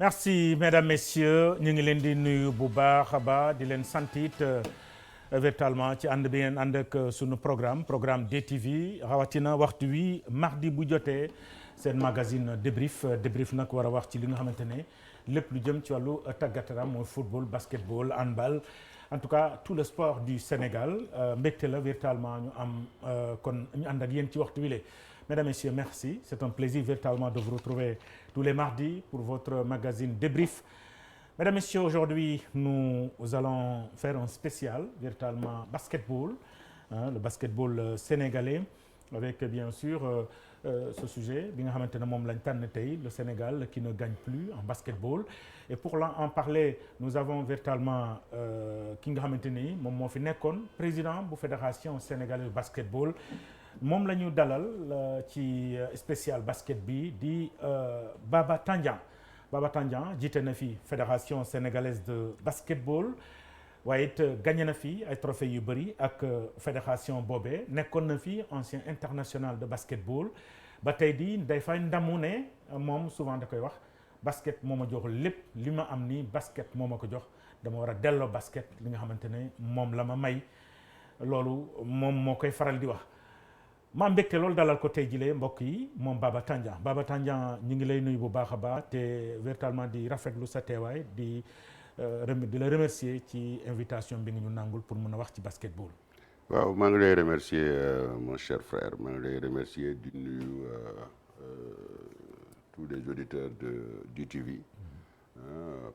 merci mesdames messieurs ñu ngi leen di nuyu bu baax a baax di leen sant it véritablement ci ànd bi ngeen ànd ak sunu programme DTV rawatina waxtu wi mardi bu jotee seen magazine débrief nag war a wax ci li nga xamante ne lépp lu jëm ci wàllu tàggat yaram mooy football basketball handball en tout cas tout le sport du Sénégal mbégte la véritablement ñu am kon ñu ànd ak yéen ci waxtu wi le mesdames messieurs merci c'est un plaisir véritablement de vous retrouver tous les mardis pour votre magazine débrief. Mesdames, Messieurs, aujourd'hui, nous allons faire un spécial, véritablement basketball, le basketball sénégalais, avec bien sûr ce sujet, le Sénégal qui ne gagne plus en basketball. Et pour en parler, nous avons véritablement King Hamenteni, mon président de la Fédération sénégalaise de basketball. Moom la ñu dalal ci spécial basket bi di Baba Tandian jiite na fi fédération sénégalaise de basketball waaye it gagné na fi ay trophées yu bëri ak fédération boobee nekkoon na fi ancien international de basketball ba tey di day fay ndamu ne moom souvent da koy wax basket moo ma jox lépp li ma am nii basket moo ma ko jox dama war a delloo basket li nga xamante ne moom la ma may loolu moom moo koy faral di wax. maa mbégte loolu dalal ko tey jilee mbokk yi moom Baba Tandian ñu ngi lay nuyu bu baax a baax te véritablement di rafetlu sa teewaay di la remercier ci invitation bi nga ñu nangul pour mën a wax ci basketball. waaw maa ngi lay remercier mon cher frère maa ngi lay remercier di nuyu tous les auditeurs de DTV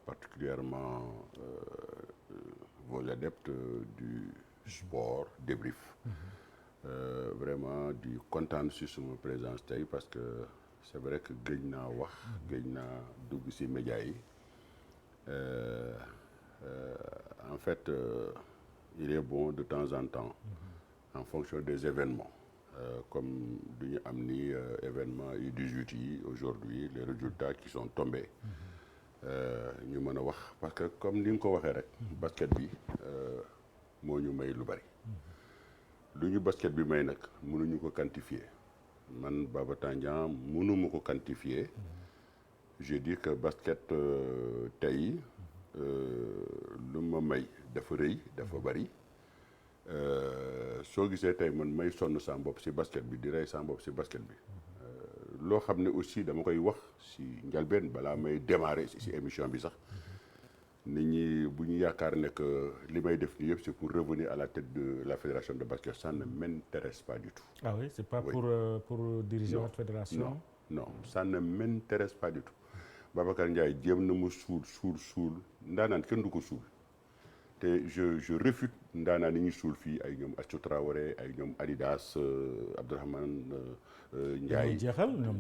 particulièrement vos adeptes du sport débrief. Vraiment di kontaan si suma présence tey parce que c'est vrai que gëj naa wax gëj naa dugg si média yi en fait il est bon de temps en temps en fonction des événements comme du ñu am ni événement yu 18 yi aujourd'hui les résultats qui sont tombés ñu mën a wax parce que comme ni nga ko waxee rek basket bi moo ñu may lu bari lu ñu basket bi may nag mënuñu ko quantifier man Baba Tandian mënuma ko quantifier je dis que basket tey lu ma may dafa rëy dafa bari soo gisee tey man may sonn sa bopp si basket bi di rey sa bopp si basket bi loo xam ne aussi dama koy wax si njalbeen balaa may démarrer si émission bi sax nit ñi bu ñu yaakaar ne que li may def nii yëpp c'est pour revenir à la tête de la fédération de basket ça ne m'intéresse pas du tout. Ah oui, c'est pas oui. pour diriger votre fédération. Non, ça ne m'intéresse pas du tout. Babacar Ndiaye jéem na mu suul ndaanaan kenn du ko suul te je refute ndaanaan yi ñuy suul fii ay ñoom Astou Traoré ay ñoom Adidas Abdourahmane Ndiaye.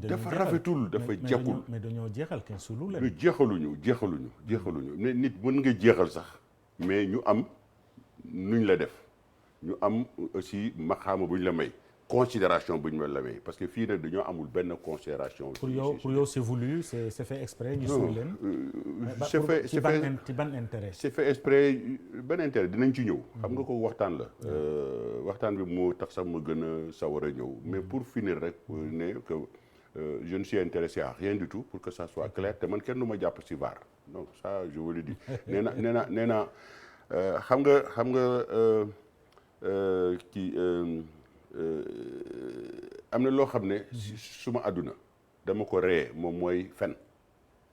dafa rafetul dafa jekkul mais dañoo jeexal kenn suulu leen. mais jeexaluñu mais nit mën nga jeexal sax mais ñu am nuñ la def ñu am aussi maxaama buñ la may considération buñ la may parce que fii nag dañoo amul benn considération. pour yow c'est voulu c'est fait exprès ñu suul leen. ci ban intérêt. c'est fait exprès ban intérêt dinañ ci ñëw. xam nga ko waxtaan la. waxtaan bi moo tax sax ma gën a sawar a ñëw mais pour finir rek ne que je ne suis intéressé à rien du tout pour que ça soit clair te man kenn du ma jàpp ci VAR donc ça je vous le dis. nee na xam nga kii am na loo xam ne si suma àdduna dama ko reye moom mooy fen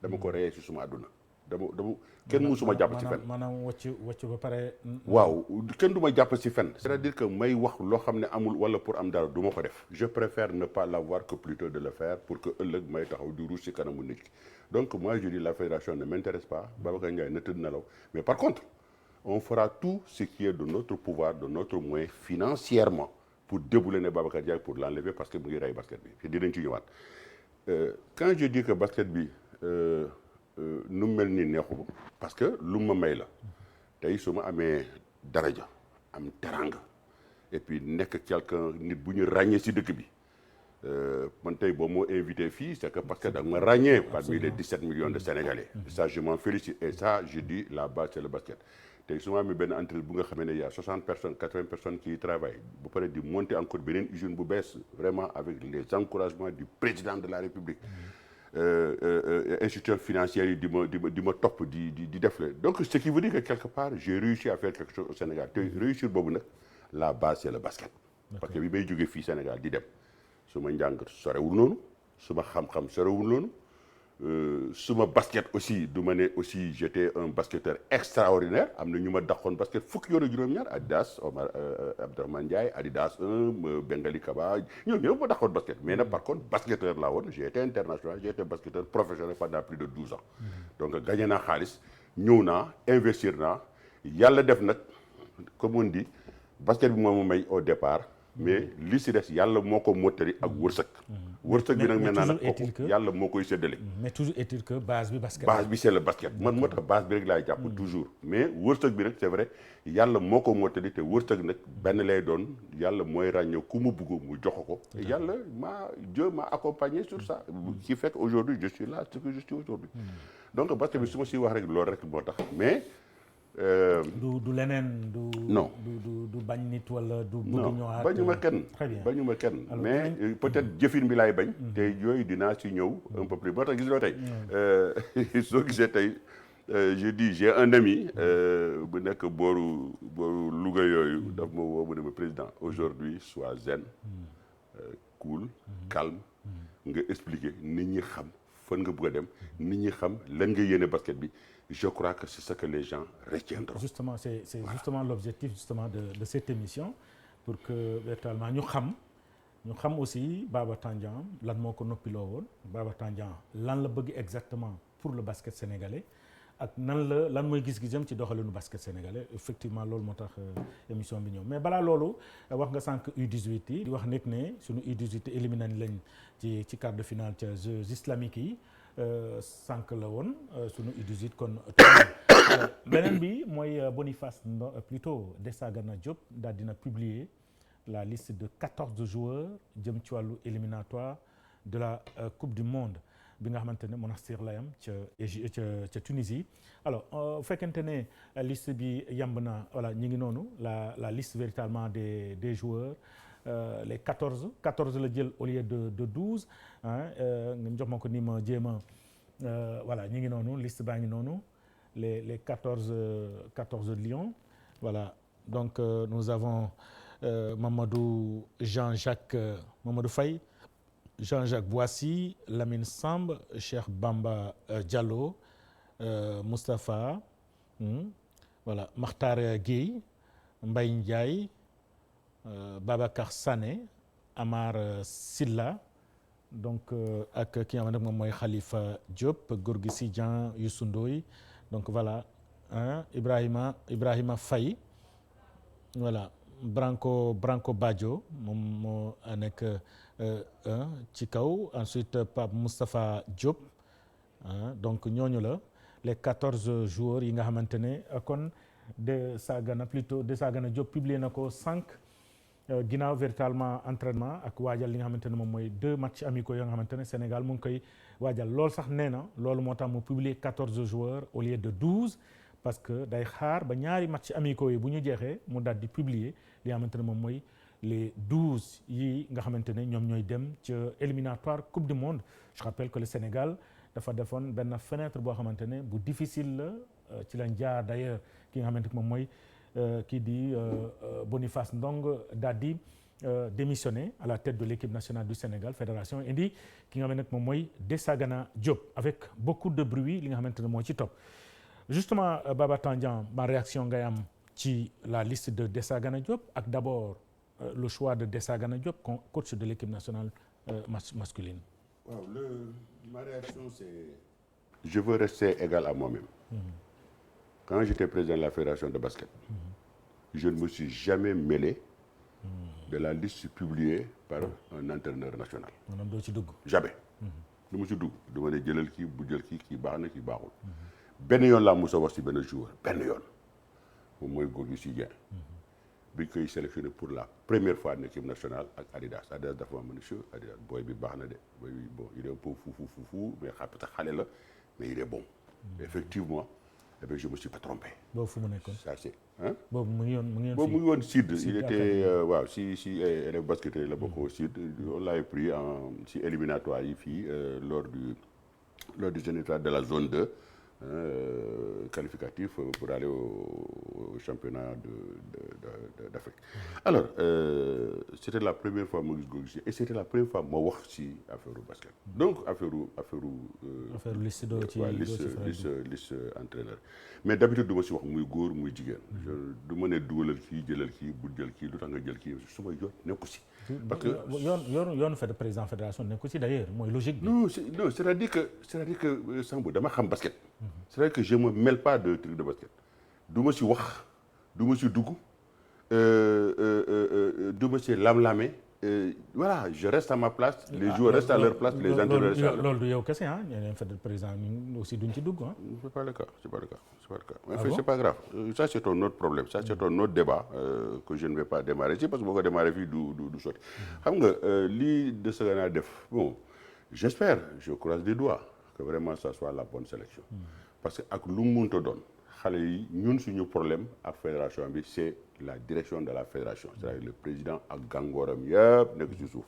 dama ko reye si suma àdduna dama kenn musuma jàpp ci fen maanaam wàcc ba pare. waaw kenn du ma jàpp ci fen c'est-à-dire que may wax loo xam ne amul wala pour am dara du ma ko def je préfère ne pas l'avoir que plutôt de le faire pour que ëllëg may taxaw di ruus ci kanamu nit ki donc moi je dis la fédération ne m'intéresse pas Babacar Ndiaye na tëdd nelaw mais par contre on fera tout ce qui est de notre pouvoir de notre moyen financièrement pour déboulonner Babacar Ndiaye pour l'enlever parce que mu ngi rey basket bi te dinañ ci ñëwaat quand je dis que basket bi nu mel ni neexu parce que lu ma may la tey su ma amee daraja am teranga et puis nekk quelqu'un nit bu ñu ràññee ci dëkk bi man tey boo moo invité fii c'est que parce que da nga ma ràññee parmi les 17 millions de Sénégalais ça je m'en félicite et ça je dis la base c'est le basket tey su ma amee benn entreprise bu nga xamee ne y a 60 personnes 80 personnes qui y travaillent bu pare di monter encore beneen usine bu bees vraiment avec les encouragements du président de la République institutions financières yi di ma topp di def la donc ce qui veut dire que quelque part j'ai réussi à faire quelque chose au Sénégal te réussir boobu nag la base c'est le basket. parce que bi may jógee fii Sénégal di dem su ma njàng sorewul noonu su ma xam-xam sorewul noonu su ma basket aussi du ma ne aussi j'étais un basketteur extraordinaire am na ñu ma dàqoon basket fukki yoon ak juróom-ñaar Adidas Omar Abdourahmane Ndiaye Adidas 1 Bengali Kaba ñoom ñëpp ma dàqoon basket mais nag par contre basketteur laa woon j'ai été international j'ai été basketteur professionnel pendant plus de 12 ans donc gagné naa xaalis ñëw naa investir naa yàlla def nag comme on dit basket bi moo ma may au départ mais li si des yàlla moo ko mottali ak wërsëg. wërsëg bi nag maintenant nag kooku yàlla moo koy séddale. mais toujours est-il que base bi basket. base bi c'est le basket man moo tax base bi rek laay jàpp toujours mais wërsëg bi nag c'est vrai yàlla moo ko mottali te wërsëg nag benn lay doon yàlla mooy ràññee ku mu bugg mu jox ko. yàlla Dieu m'a accompagné sur ça. qui fait qu'aujourd'hui je suis là ce que je suis aujourd'hui. donc basket bi su ma siy wax rek loolu rek moo tax mais. du leneen non du bañ nit wala du bëgg ñëwaat bañu ma kenn mais peut-être jëfin bi laay bañ te yooyu dinaa si ñëw un peu plus moo tax gis loo tey soo gisee tey je dis j'ai un ami bu nekk booru Louga yooyu daf ma woo mu ne ma président aujourd'hui sois zen cool calme nga expliquer nit ñi xam fan nga bëgg a dem nit ñi xam lan nga yéene basket bi je crois que c'est ce que les gens retiendront. Justement, c'est voilà. Justement l'objectif justement de cette émission pour que véritablement ñu xam aussi Baba Tandian lan moo ko noppiloo woon Baba Tandian lan la bëgg exactement pour le basket sénégalais ak lan mooy gis-gisam ci doxalinu basket sénégalais effectivement loolu moo tax émission bi ñëw mais balaa loolu wax nga sànq U18 yi di wax nit ne suñu U18 éliminé lañ ci quart de finale ca Jeux islamiques yi. sànq la woon sunu U18 kon beneen bi mooy Boniface plutôt Desagana Diop daal dina publier la liste de 14 joueurs jëm ci wàllu éliminatoire de la coupe du monde bi nga xamante ne Monastir la yam ca Tunisie alors fekkente ne liste bi yamb na voilà ñi ngi noonu la liste véritablement des joueurs les 14 la jël au lieu de 12 nga jox ma ko ni ma jéem a voilà ñi ngi noonu liste baa ngi noonu les 14 lions voilà donc nous avons Mamadou Faye Jean-Jacques Boissy Lamine Samb Cheikh Bamba Diallo Moustapha voilà Makhtar Gueye Mbaye Ndiaye Babacar Sané Amar Silla donc ak ki nga xam ne moom mooy Khalifa Diop Gorgui Sy Dieng Youssou Ndoye donc voilà Ibrahima Faye voilà Branco Badio moom moo nekk ci kaw ensuite Pape Moustapha Diop donc ñooñu la les 14 joueurs yi nga xamante ne kon Desagana Diop publié na ko 5 ginnaaw véritablement entraînement ak waajal li nga xamante ne moom mooy 2 matchs amicaux yoo nga xamante ne Sénégal mu ngi koy waajal loolu sax nee na loolu moo tax mu publier 14 joueurs au lieu de 12 parce que day xaar ba ñaari matchs amicaux yi bu ñu jeexee mu daal di publier li nga xamante ne moom mooy les 12 yi nga xamante ne ñoom ñooy dem ca éliminatoire coupe du monde je rappelle que le Sénégal dafa defoon benn fenêtre boo xamante ne bu difficile la ci lañ jaar d'ailleurs ki nga xamante ne moom mooy kii di Boniface Ndong daal di démissionné à la tête de l'équipe nationale du Sénégal fédération indi ki nga xamante ne moom mooy Desagana Diop avec beaucoup de bruit li nga xamante ne moo ci topp justement Baba Tandian ma réaction ngay am ci la liste de Desagana Diop ak d'abord le choix de Desagana Diop coach de l'équipe nationale masculine. waaw ma réaction c'est je veux rester égal à moi-même. Quand j'étais président de la fédération de basket, je ne me suis jamais mêlé de la liste publiée par un entraîneur national. maanaam doo ci dugg. jamais. du ma ci dugg du ma ne jëlal kii bu jël kii baax na kii baaxul. benn yoon laa mos a wax ci benn joueur benn yoon moom mooy Gorgui Sy Dieng. bi ñu koy sélectionné pour la première fois en équipe nationale ak Adidas dafa ma monsieur Adidas booy bi baax na de booy bi bon il est un peu fou mais xale la mais il est bon. effectivement. Eh bien, je me suis pas trompé. boobu fu mu nekkoon. ça c'est hein. boobu mu ngi woon Sud. il était waaw si basketteur la bokk au Sud. on l'avait pris si éliminatoire yi fii lors du lors du éliminatoire de la zone 2 qualificatif pour aller au championnat d'Afrique. Alors c'était la première fois ma gis googu si et c'était la première fois ma wax ci affaire basket. Donc affaire liste liste entraîneur mais d'habitude du ma si wax muy góor muy jigéen. du ma ne dugalal kii jëlal kii bu jël kii lu tax nga jël kii su ma jot nekku si. parce que yoonu président fédération nekku si d'ailleurs mooy logique bi. non c'est-à-dire que Sambou dama xam basket. c'est-à-dire que je me mêle pas de trucs de basket. du ma si wax du ma si dugg du ma si lam-lame voilà je reste à ma place. les joueurs restent à leur place les entraîneurs restent à leur place. loolu du yow kese ah ñeneen président ñun aussi duñ ci dugg ah. c'est pas le cas. mais c'est pas grave ça c'est un autre problème ça c'est un autre débat que je ne vais pas démarrer ici parce que boo ko démarrer fii du sotti. xam nga lii de ce gars def bon j'espère je croise les doigts que vraiment ça soit la bonne sélection. parce que ak lu mu mënta doon xale yi ñun suñu problème ak fédération bi c'est la direction de la fédération c'est-à-dire le président ak gàngooram yëpp nekk ci suuf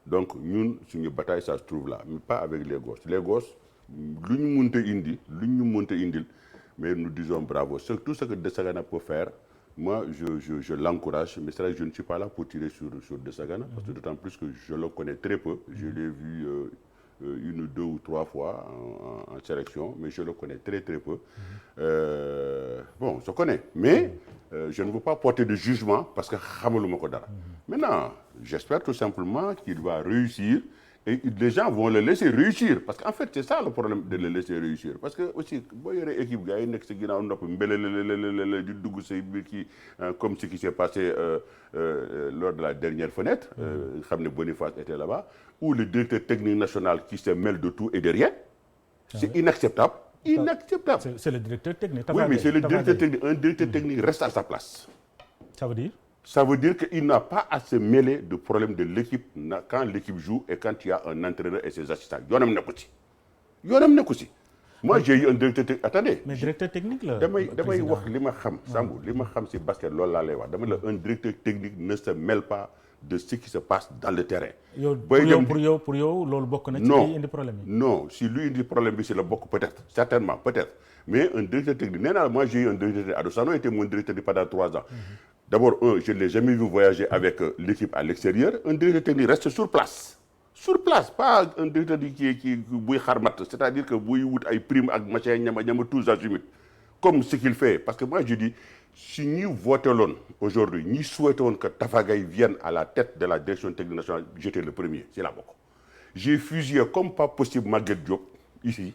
donc ñun suñu bataille ça se trouve là mais pas avec les gosses lu ñu mënta indil mais nous disons bravo tout ce que De Sagana peut faire moi je l'encourage mais c'est vrai que je ne suis pas là pour tirer sur De Sagana parce que d'autant plus que je le connais très peu je l'ai vu une ou deux ou trois fois en sélection mais je le connais très très peu bon je connais mais je ne veux pas porter de jugement parce que xamaluma ko dara maintenant j'espère tout simplement qu'il va réussir et les gens vont le laisser réussir parce qu'en fait c'est ça le problème de le laisser réussir parce que aussi boo yoree équipe gars yi nekk si ginnaaw nopp mbelelelelele di dugg say biir kii comme ce qui s'est passé lors de la dernière fenêtre xam ne Boniface était là-bas où le directeur technique national qui se mêle de tout et de rien c'est inacceptable. C'est le directeur technique. Oui mais c'est le directeur technique un directeur technique reste à sa place. Ça veut dire qu'il n'a pas à se mêler de problèmes de l'équipe quand l'équipe joue et quand il y a un entraîneur et ses assistants. yoonam nekku ci. Moi j'ai eu un directeur technique. Attendez. Mais directeur technique la. damay wax li ma xam. Sambou li ma xam ci basket loolu laa lay wax dama la un directeur technique ne se mêle pas de ce qui se passe dans le terrain. pour yow loolu bokk na ci liy indi problème yi. Non si luy indi problème bi si la bokk peut-être certainement peut-être mais un directeur technique nee naa moi j'ai eu un directeur technique Adosano était mon directeur pendant 3 ans. D'abord, je ne l'ai jamais vu voyager avec l'équipe à l'extérieur. Un directeur technique reste sur place. Sur place, pas un directeur qui bouille harmat. C'est-à-dire que bouille wut ay prime ak machin ñama tous azimuts. Comme ce qu'il fait. Parce que moi, je dis, si nous votons aujourd'hui, nous souhaitons que Tafa Gaye vienne à la tête de la direction technique nationale, j'étais le premier. C'est là bas. J'ai fusillé comme pas possible Maguette Diop ici.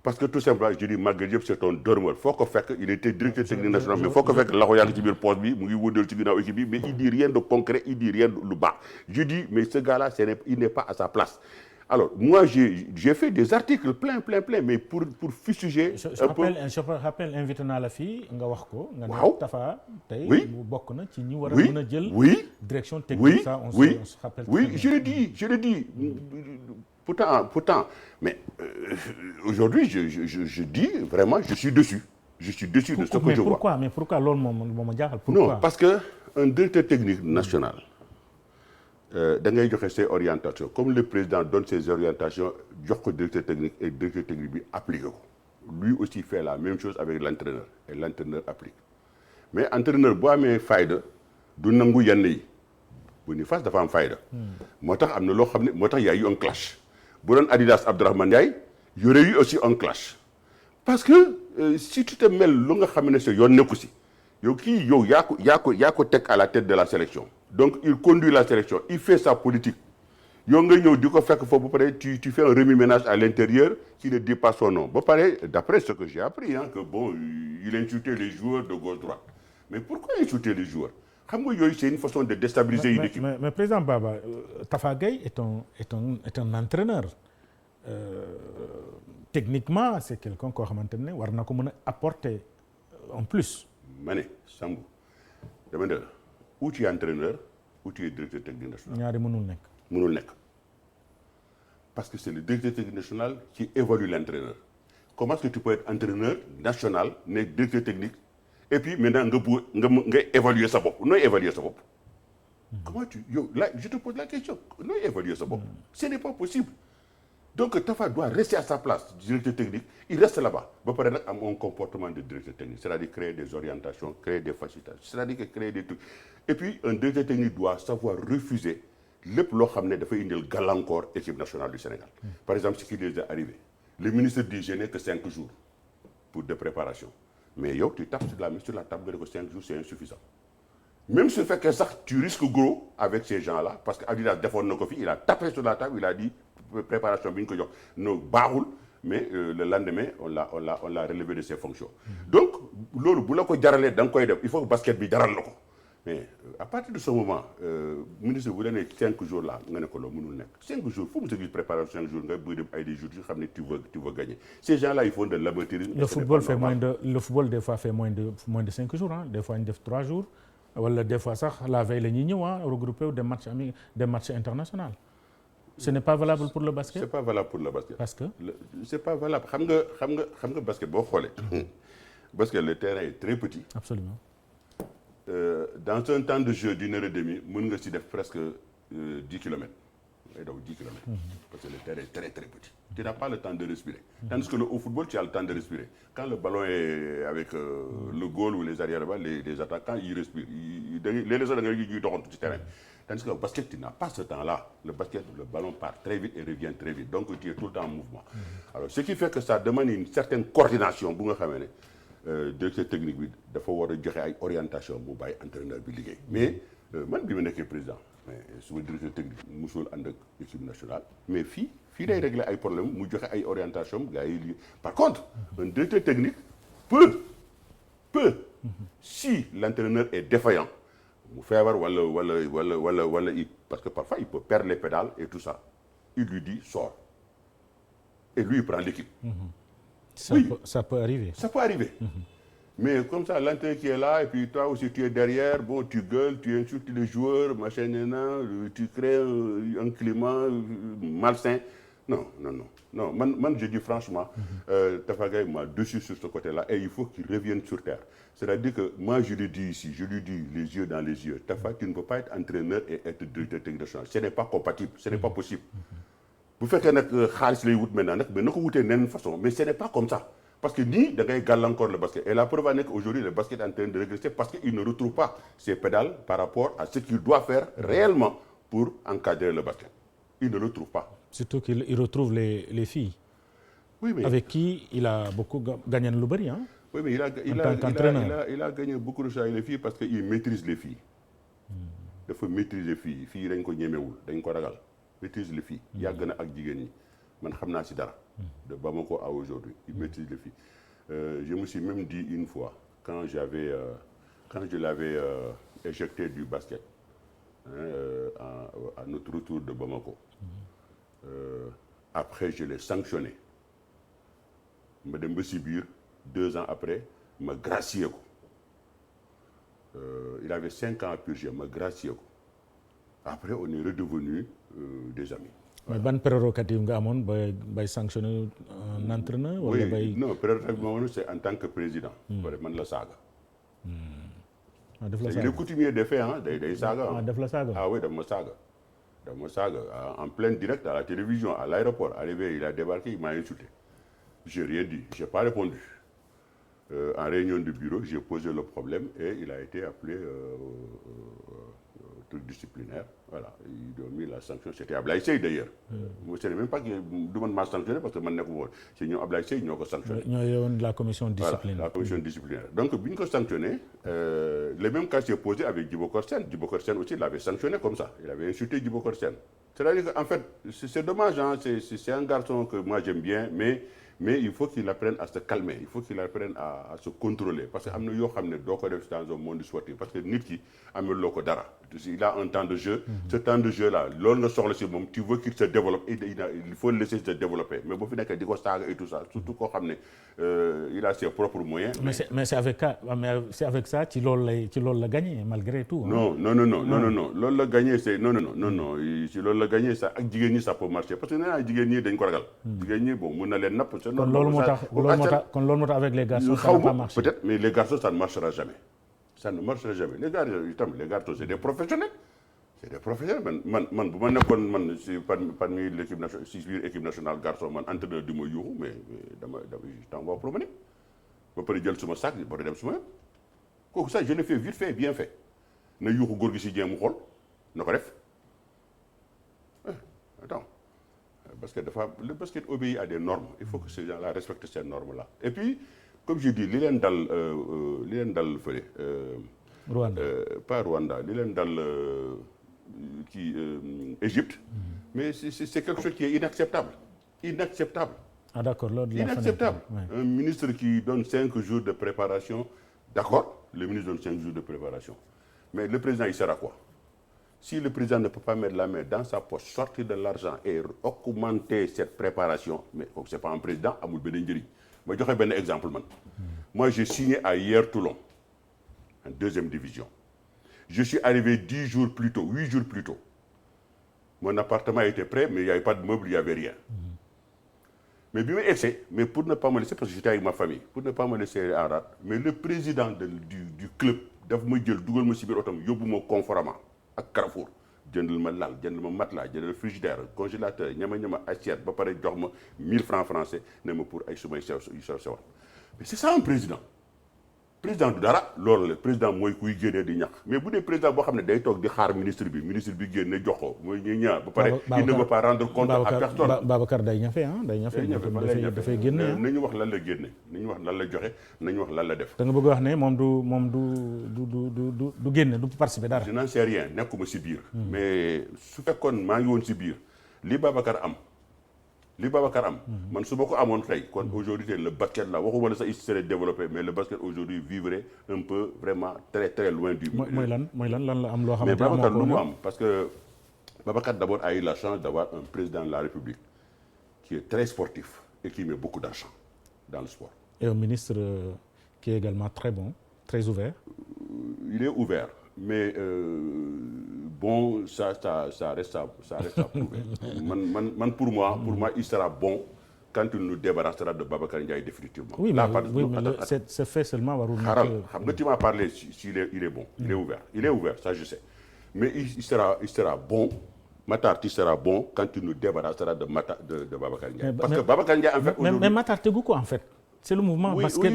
Parce que tout simplement je dis Maguette Diop c'est un dormeur faut que fekk il était directeur technique national mais faut que fekk la ko yaa ngi ci biir poste bi mu ngi wëndeel ci ginnaaw équipe bi mais il dit rien de concret il dit rien de lu baax je dis mais ce gars-là il n'est pas à sa place. Alors moi j'ai fait des articles plein mais pour fustiger je rappelle invité naa la fii nga wax ko nga ne Tafa tey mu bokk na ci ñi war a mën a jël direction technique ça on se rappelle je le dis pourtant mais aujourd'hui je dis vraiment je suis dessus de ce que je vois. Mais pourquoi loolu moom ma jaaxal. Pourquoi? Non parce que un directeur technique national da ngay joxe ses orientations comme le président donne ses orientations jox ko directeur technique et directeur technique bi appliqué ko lui aussi fait la même chose avec l'entraîneur et l'entraîneur applique mais entraîneur boo amee fayda du nangu yenn yi Boniface dafa am fayda. moo tax am na loo xam ne moo tax y a eu un clash. bu doon Adidas Abdourahmane Ndiaye y aurait eu aussi un clash parce que si tu te mêles lu nga xam ne sa yoon nekku si yow kii yow yaa ko teg à la tête de la sélection donc il conduit la sélection il fait sa politique yow nga ñëw di ko fekk foofu ba pare tu fais un remue-ménage à l'intérieur qui ne dit pas son nom ba pare d'après ce que j'ai appris que bon il insultait les joueurs de gauche droite mais pourquoi insulter les joueurs xam nga yooyu c'est une façon de déstabiliser une équipe. Mais président Baba, Tafa Gaye est un entraîneur. Techniquement, c'est quelqu'un koo xamante ne war na ko mën a apporter en plus. ma ne Sambou dama ne la ou tu es entraîneur ou tu es directeur technique national. ñaari mënul nekk. Parce que c'est le directeur technique national qui évalue l'entraîneur. Comment est-ce que tu peux être entraîneur national nekk directeur technique et puis maintenant nga évaluer sa bopp nooy évaluer sa bopp. Comment là je te pose la question nooy évaluer sa bopp. Ce n'est pas possible. donc Tafa doit rester à sa place directeur technique il reste là-bas ba pare nag am un comportement de directeur technique c'est-à-dire créer des orientations créer des facilitations c'est-à-dire que créer des trucs et puis un directeur technique doit savoir refuser lépp loo xam ne dafay indil gàllankoor équipe nationale du Sénégal. Par exemple ce qui les est arrivé le ministre dit je n'ai que 5 jours pour de préparation mais yow tu tapes sur la table nga ne ko 5 jours c'est insuffisant. Même su fekkee sax tu risques gros avec ces gens-là parce que Adidas defoon na ko fi il a tapé sur la table il a dit préparation bi ñu ko jox no baaxul mais le lendemain on l'a relevé de ses fonctions. Donc loolu bu la ko jaralee da nga koy def il faut que basket bi jaral na ko mais à partir de ce moment ministre bu la nee 5 jours là nga ne ko loolu mënul nekk 5 jours fu mu sa gis préparation 5 jours nga bëgg dem ay des jours yoo xam ne tu veux gagner ces gens-là ils font de l'amateurisme. Le football des fois fait moins de 5 jours hein des fois ñu def 3 jours. wala des fois sax la veille la ñuy ñëw regroupé wu des matchs internationaux. Ce n'est pas valable pour le basket. C'est pas valable pour le basket. Parce que c'est pas valable xam nga basket boo xoolee. basket le terrain est très petit. Absolument. Dans un temps de jeu d'1 heure et demie mën nga si def presque 10 kilomètres. ngay daw 10 kilomètres. Parce que le terrain est très très petit. Tu n'as pas le temps de respirer. Tandis que au football tu as le temps de respirer. Quand le ballon est avec le goal ou les arrières-balles les attaquants ils respirent les autres da ngay ñuy doxantu ci terrain. Tandis que le basket tu n'as pas ce temps-là. Le basket le ballon part très vite et revient très vite donc tu es tout le temps en mouvement. Alors ce qui fait que ça demande une certaine coordination bu nga xamee ne directeur technique bi dafa war a joxe ay orientation mu bàyyi entraîneur bi liggéey mais man bi ma nekkee président mais suma directeur technique musul ànd ak équipe nationale mais fii day régler ay problème mu joxe ay orientation gars yi liggéey par contre un directeur technique peut si l'entraîneur est défaillant mu feebar wala parce que parfois il peut perdre les pédales et tout ça il lui dit sors et lui il prend l'équipe. Ça peut arriver. Ça peut arriver. Mais comme ça, l'entraîneur qui est là, et puis toi aussi tu es derrière, bon, tu gueules, tu insultes les joueurs, machin, tu crées un climat malsain. Non. Moi, je dis franchement, Tafa Gueye m'a dessus sur ce côté-là, et il faut qu'il revienne sur terre. C'est-à-dire que moi, je lui dis ici, je lui dis les yeux dans les yeux, Tafa, tu ne peux pas être entraîneur et être directeur technique national. Ce n'est pas compatible, ce n'est pas possible. Bu fekkee nag xaalis lay wut maintenant nag mais na ko wutee neneen façon mais ce n'est pas comme ça parce que nii da ngay gàllankoor le basket et la preuve en est qu'aujourd'hui le basket est en train de régresser parce qu'il ne retrouve pas ses pédales par rapport à ce qu'il doit faire réellement pour encadrer le basket. Il ne le retrouve pas. Surtout qu'il retrouve les filles. Oui, mais avec qui il a beaucoup gagné lu bari hein. Oui, mais il a gagné beaucoup de choses avec les filles parce qu'il maîtrise les filles. Dafa maîtriser filles yi dañ ko ñemewul dañ ko ragal. Maîtrise les filles yàgg na ak jigéen ñi man xam naa si dara de Bamako à aujourd'hui il maîtrise les filles je me suis même dit une fois quand je l'avais éjecté du basket à notre retour de Bamako après je l'ai sanctionné ma dem ba si biir 2 ans après ma gracier ko il avait 5 ans à purger ma gracier ko après on est redevenu des amis. mais ban prérogative nga amoon bay sanctionner un entraîneur. wala bay non prérogative bi ma amoon c'est en tant que président. man la saaga. def la saaga il est coutumier des faits ah day saaga. def la saaga. oui daf ma saaga en plein direct à la télévision à l'aéroport arrivé il a débarqué il m'a insulté. J'ai rien dit j'ai pas répondu. En réunion de bureau j'ai posé le problème et il a été appelé truc disciplinaire voilà ils ont mis la sanction c'était Ablaye Seye d'ailleurs. Moi c'est même pas que du man maa sanctionné parce que man nekku woon c'est ñoom Ablaye Seye ñoo ko sanctionné. ñoo yowoon la commission disciplinaire. Voilà, la commission disciplinaire donc bi ñu ko sanctionné le même cas s'est posé avec Djibokor Sène aussi l'avait sanctionné comme ça il avait insulté Djibokor Sène. C'est-à-dire qu'en fait c'est dommage hein c'est un garçon que moi j'aime bien mais il faut qu'il apprenne à se calmer il faut qu'il apprenne à se contrôler parce que am na yoo xam ne doo ko def dans un monde sportif parce que nit ki amul loo ko dara il a un temps de jeu ce temps de jeu là loolu nga soxla si moom tu veux qu'il se développe il faut le laisser se développer mais boo fi nekkee di ko saaga et tout ça surtout koo xam ne il a ses propres moyens. mais c'est avec ça ci loolu la gagné malgré tout. non loolu la gagné c'est non ci loolu la gagné ça ak jigéen ñi ça peut marcher parce que nee naa jigéen ñi dañ ko ragal. jigéen ñi bon mën na leen napp. kon loolu moo tax avec les garçons ça n'a pas marché. Peut-être mais les garçons ça ne marchera jamais. Ça ne marchera jamais les garçons c'est des professionnels c'est des professionnels man bu ma nekkoon man si parmi l'équipe nationale si biir équipe nationale garçon man entraîneur di ma yuuxu mais dama t'envoie promener ba pare jël suma sac ba dem suma yoon kooku ça je l'ai fait vite fait bien fait na yuuxu góor gi si jéem mu xool na ko def attends parce que le basket obéit à des normes il faut que ces gens-là respectent ces normes-là et puis comme je dis li leen dal fële Rwanda pas Rwanda li leen dal Égypte mais c'est quelque chose qui est inacceptable ah d'accord loolu inacceptable un ministre qui donne 5 jours de préparation d'accord le ministre donne 5 jours de préparation mais le président il sert à quoi si le président ne peut pas mettre la main dans sa poche sortir de l'argent et augmenter cette préparation mais kooku c'est pas un président amul benn njëriñ ma joxe benn exemple man moi j'ai signé à Hier-Toulon en 2e division je suis arrivé 8 jours plus tôt mon appartement était prêt mais il n'y avait pas de meubles, il n'y avait rien mais bi ma egsee mais pour ne pas me laisser parce que j'étais avec ma famille pour ne pas me laisser en rade mais le président du club daf ma jël dugal ma si biir otom yóbbu ma Conforama ak Carrefour jëndal ma lal jëndal ma matelas jëndal frigidaire congélateur ñama assiette ba pare jox ma 1000 francs français ne ma pour ay sumay sew mais c'est ça un président du dara loolu la président mooy kuy génnee di ñax mais bu dee président boo xam ne day toog di xaar ministre bi génne jox ko mooy ñuy ñaar ba pare il ne veut pas rendre compte à personne Babacar day ñafe dafay génne nañu wax lan la génne nañu wax lan la joxe nañu wax lan la def da nga bëgg wax ne moom du génne du participer dara je n'en sais rien nekkuma si biir mais su fekkoon maa ngi woon si biir li Babacar am man su ma ko amoon tey kon aujourd'hui le basket là waxuma la sax il serait développé mais le basket aujourd'hui vivrait un peu vraiment très très loin du mooy lan la am loo xamante mais Babacar lu mu am parce que Babacar d'abord a eu la chance d'avoir un président de la République qui est très sportif et qui met beaucoup d'argent dans le sport et un ministre qui est également très bon très ouvert il est ouvert mais bon ça reste à prouver man pour moi il sera bon quand il nous débarrassera de Babacar Ndiaye définitivement. Oui, mais c'est fait seulement warul. xam nga tu m'as parlé s'il est bon. Il est ouvert ça je sais mais il sera bon Matar tu seras bon quand il nous débarrassera de Babacar Ndiaye. Parce que Babacar Ndiaye en fait aujourd'hui mais Matar tegu ko en fait. C'est le mouvement basket,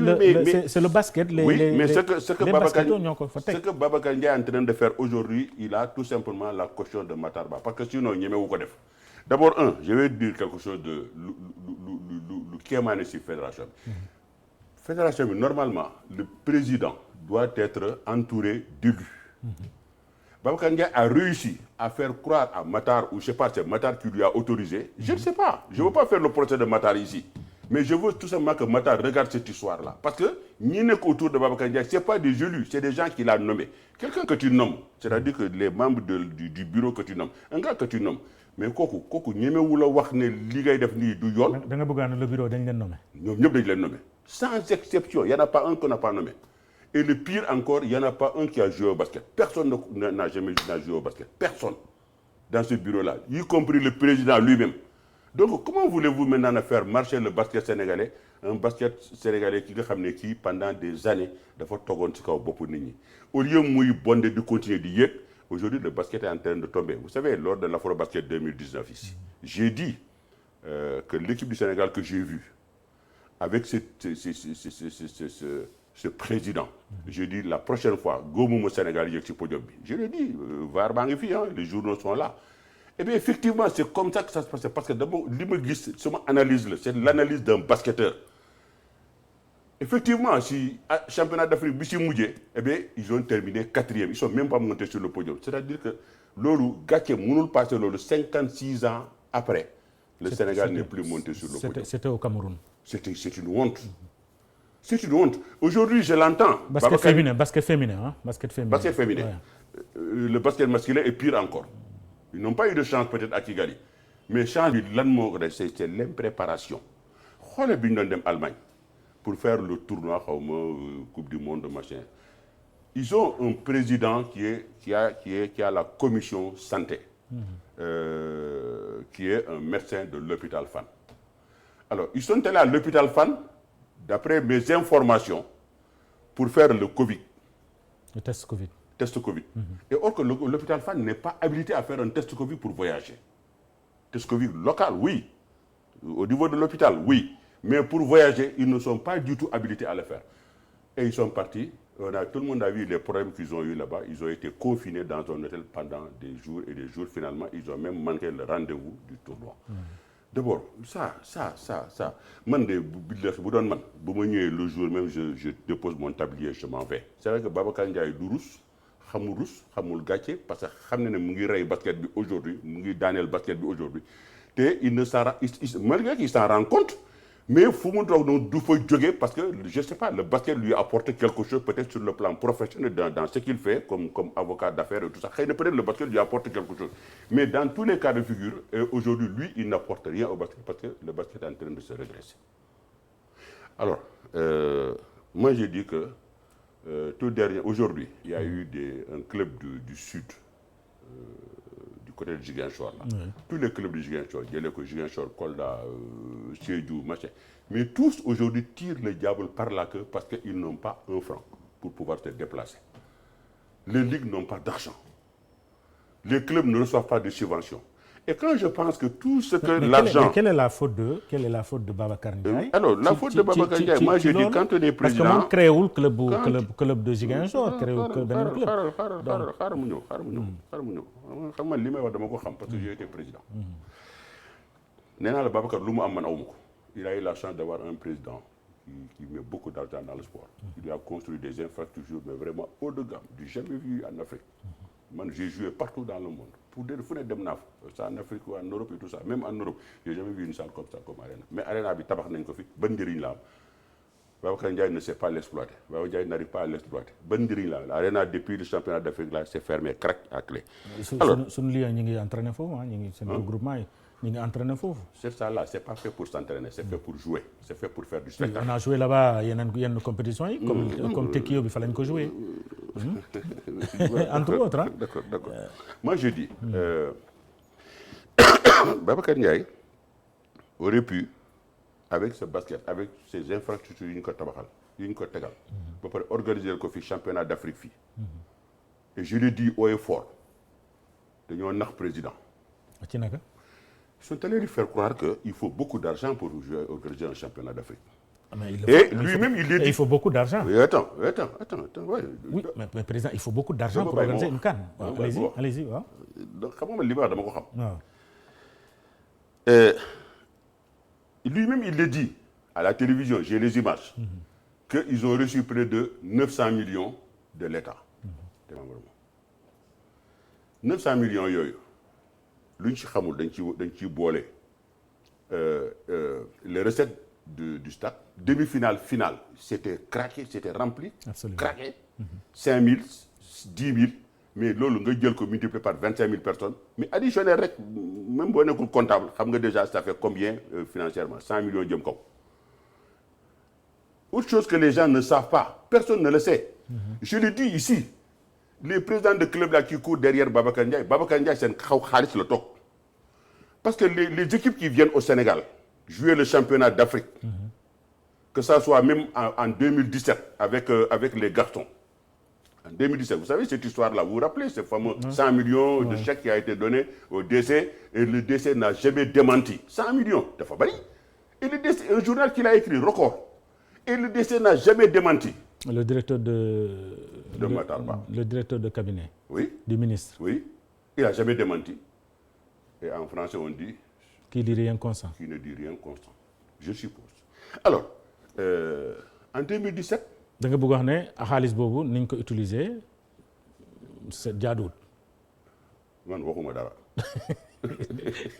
c'est le basket. Mais ce que Babacar Ndiaye est en train de faire aujourd'hui, il a tout simplement la caution de Matar Ba. Parce que sinon, il n'y a pas de def. D'abord, je vais dire quelque chose de qui est mané sur la fédération. Fédération, normalement, le président doit être entouré d'élus. Babacar Ndiaye a réussi à faire croire à Matar, ou je ne sais pas, c'est Matar qui lui a autorisé. Je ne sais pas. Je ne veux pas faire le procès de Matar ici. Mais je veux tout simplement que Matar regarde cette histoire-là. Parce que ñi nekk autour de Babacar Ndiaye, ce n'est pas des élus, c'est des gens qu'il a nommés. Quelqu'un que tu nommes, c'est-à-dire que les membres du bureau que tu nommes, un gars que tu nommes, mais kooku ñemewu la wax ne li ngay def nii du yoon. Da nga bëgg le bureau dañ leen nommé. ñoom ñëpp dañ leen nommé. Sans exception, il n'y en a pas un qu'on n'a pas nommé. Et le pire encore, il n'y en a pas un qui a joué au basket. Personne n'a jamais joué au basket. Personne dans ce bureau-là, y compris le président lui-même. Donc, comment voulez-vous maintenant faire marcher le basket sénégalais, un basket sénégalais qui pendant des années, dafa togon ci kaw bop nit ñi. Au lieu muy bondé de continuer di yéeg, aujourd'hui le basket est en train de tomber. Vous savez, lors de l'Afro-Basket 2019 ici, j'ai dit que l'équipe du Sénégal que j'ai vue, avec ce président, j'ai dit la prochaine fois, Gomoum Sénégal yéeg ci podium bi. Je l'ai dit, VAR baa ngi fi, les journaux sont là. Eh bien, effectivement, c'est comme ça que ça se passe. Parce que d'abord, analyse, c'est l'analyse d'un basketteur. Effectivement, si championnat d'Afrique, eh bien, ils ont terminé 4e. Ils ne sont même pas montés sur le podium. C'est-à-dire que l'Olu, Gaké, Mounoul passé 56 ans après, le Sénégal n'est plus monté sur le podium. C'était au Cameroun. C'est une honte. C'est une honte. Aujourd'hui, je l'entends. Basket féminin. Basket féminin. Ouais. Le basket masculin est pire encore. Ils n'ont pas eu de chance peut-être à Kigali. Mais chance, c'est l'impréparation. Regardez bien dans l'Allemagne pour faire le tournoi, Coupe du Monde, machin. Ils ont un président qui a la commission santé, qui est un médecin de l'hôpital Fann. Alors, ils sont allés à l'hôpital Fann, d'après mes informations, pour faire le Covid. Le test Covid. test Covid. Et or que l'hôpital Fann n'est pas habilité à faire un test Covid pour voyager. Test Covid local, oui. Au niveau de l'hôpital, oui. Mais pour voyager, ils ne sont pas du tout habilités à le faire. Et ils sont partis. Tout le monde a vu les problèmes qu'ils ont eu là-bas. Ils ont été confinés dans un hôtel pendant des jours et des jours. Finalement, ils ont même manqué le rendez-vous du tournoi. D'abord, ça. Man de bu doon man bu ma ñëwee le jour même je dépose mon tablier, je m'en vais. C'est vrai que Babacar Ndiaye du rus xamul gàcce parce que xam na ne mu ngi rey basket bi aujourd'hui mu ngi daaneel basket bi aujourd'hui te il ne s'en malgré qu'il s'en rend compte. Mais fu mu toog noonu du fa jógee parce que je sais pas le basket lui apporte quelque chose peut-être sur le plan professionnel dans ce qu'il fait comme avocat d'affaires et tout ça xëy na peut-être le basket lui apporte quelque chose mais dans tous les cas de figure aujourd'hui lui il n'apporte rien au basket parce que le basket est en train de se redresser. Alors moi j'ai dit que tout dernier aujourd'hui il y a eu un club du sud côté de Ziguinchor là. Oui. Tous les clubs de Ziguinchor, Ziguinchor, Kolda, Sédhiou, machin. Mais tous aujourd'hui tirent le diable par la queue parce qu'ils n'ont pas un franc pour pouvoir se déplacer. Les ligues n'ont pas d'argent. Les clubs ne reçoivent pas de subventions. Et quand je pense que tout ce que l'argent... Quelle est la faute de Babacar Ndiaye? Alors, la faute de Babacar Ndiaye, moi je dis quand on est président... Parce que moom créewul club de Ziguinchor, créewul benn club. xaaral mu ñëw xam nga li may wax dama ko xam parce que j'ai été président. Nee naa la Babacar lu mu am man awuma ko. Il a eu la chance d'avoir un président qui met beaucoup d'argent dans le sport. Il lui a construit des infrastructures mais vraiment haut de gamme, du jamais vu en Afrique. Man j'ai joué partout dans le monde. Pour dire fu ne dem naa fa en Afrique ou en Europe et tout ça même en Europe j'ai jamais vu une salle comme ça comme Arena mais Arena bi tabax nañ ko fi ban njëriñ la am Babacar Ndiaye ne sait pas l'exploiter Babacar Ndiaye n'arrive pas à l'exploiter ban njëriñ la am Arena depuis le championnat d'Afrique là c'est fermé crac à clé. Alors suñu lion ñi ngi entraîné foofu ñi ngi seen regroupement yi ñi ngi entraîné foofu. C'est ça là c'est pas fait pour s'entraîner c'est fait pour jouer c'est fait pour faire du spectacle. On a joué là-bas yenn compétition yi comme Tekio bi fa lañ ko joué. Entre autres hein. D'accord. Moi je dis Babacar Ndiaye aurait pu avec ce basket avec ces infrastructures yu ñu ko tabaxal yu ñu ko tegal ba pare organiser ko fi championnat d'Afrique fii et je le dis haut et fort dañoo nax président ci naka ils sont allés lui faire croire que il faut beaucoup d'argent pour jouer organiser un championnat d'Afrique. Et lui-même il dit il faut beaucoup d'argent. Oui, attends ouais. Oui, mais président il faut beaucoup d'argent pour organiser une CAN. Allez-y waaw. Donc xam nga li ma wax dama ko xam. Waaw. Lui-même il le dit à la télévision, j'ai les images, qu'ils ont reçu près de 900 millions de l'État. 900 millions yooyu lu ñu ci xamul dañ ciy boole les recettes du stade. Demi-finale, finale, c'était craqué, c'était rempli. Absolument. Craqué. 5 000, 10 000. Mais loolu nga jël ko multiplié par 25 000 personnes mais additionné rek même boo nekkul comptable xam nga déjà ça fait combien financièrement 100 millions jëm kaw. Autre chose que les gens ne savent pas personne ne le sait. Je le dis ici les présidents de club là qui courent derrière Babacar Ndiaye seen xaw xaalis la toog parce que les équipes qui viennent au Sénégal jouer le championnat d'Afrique que ça soit même en 2017 avec les garçons. En 2017, vous savez cette histoire-là, vous vous rappelez ce fameux 100 millions de chèques qui a été donné au DC et le DC n'a jamais démenti. 100 millions, dafa bari. Et le DC, un journal qu'il a écrit, Record, et le DC n'a jamais démenti. Le directeur de Matarba. Le directeur de cabinet. Oui. Du ministre. Oui. Il n'a jamais démenti. Et en français, on dit... Qui dit rien constant. Qui ne dit rien constant. Je suppose. Alors, en 2017... da nga bëgg wax ne xaalis boobu ni ñu ko utiliser c'est jaaduwul. Man waxuma dara.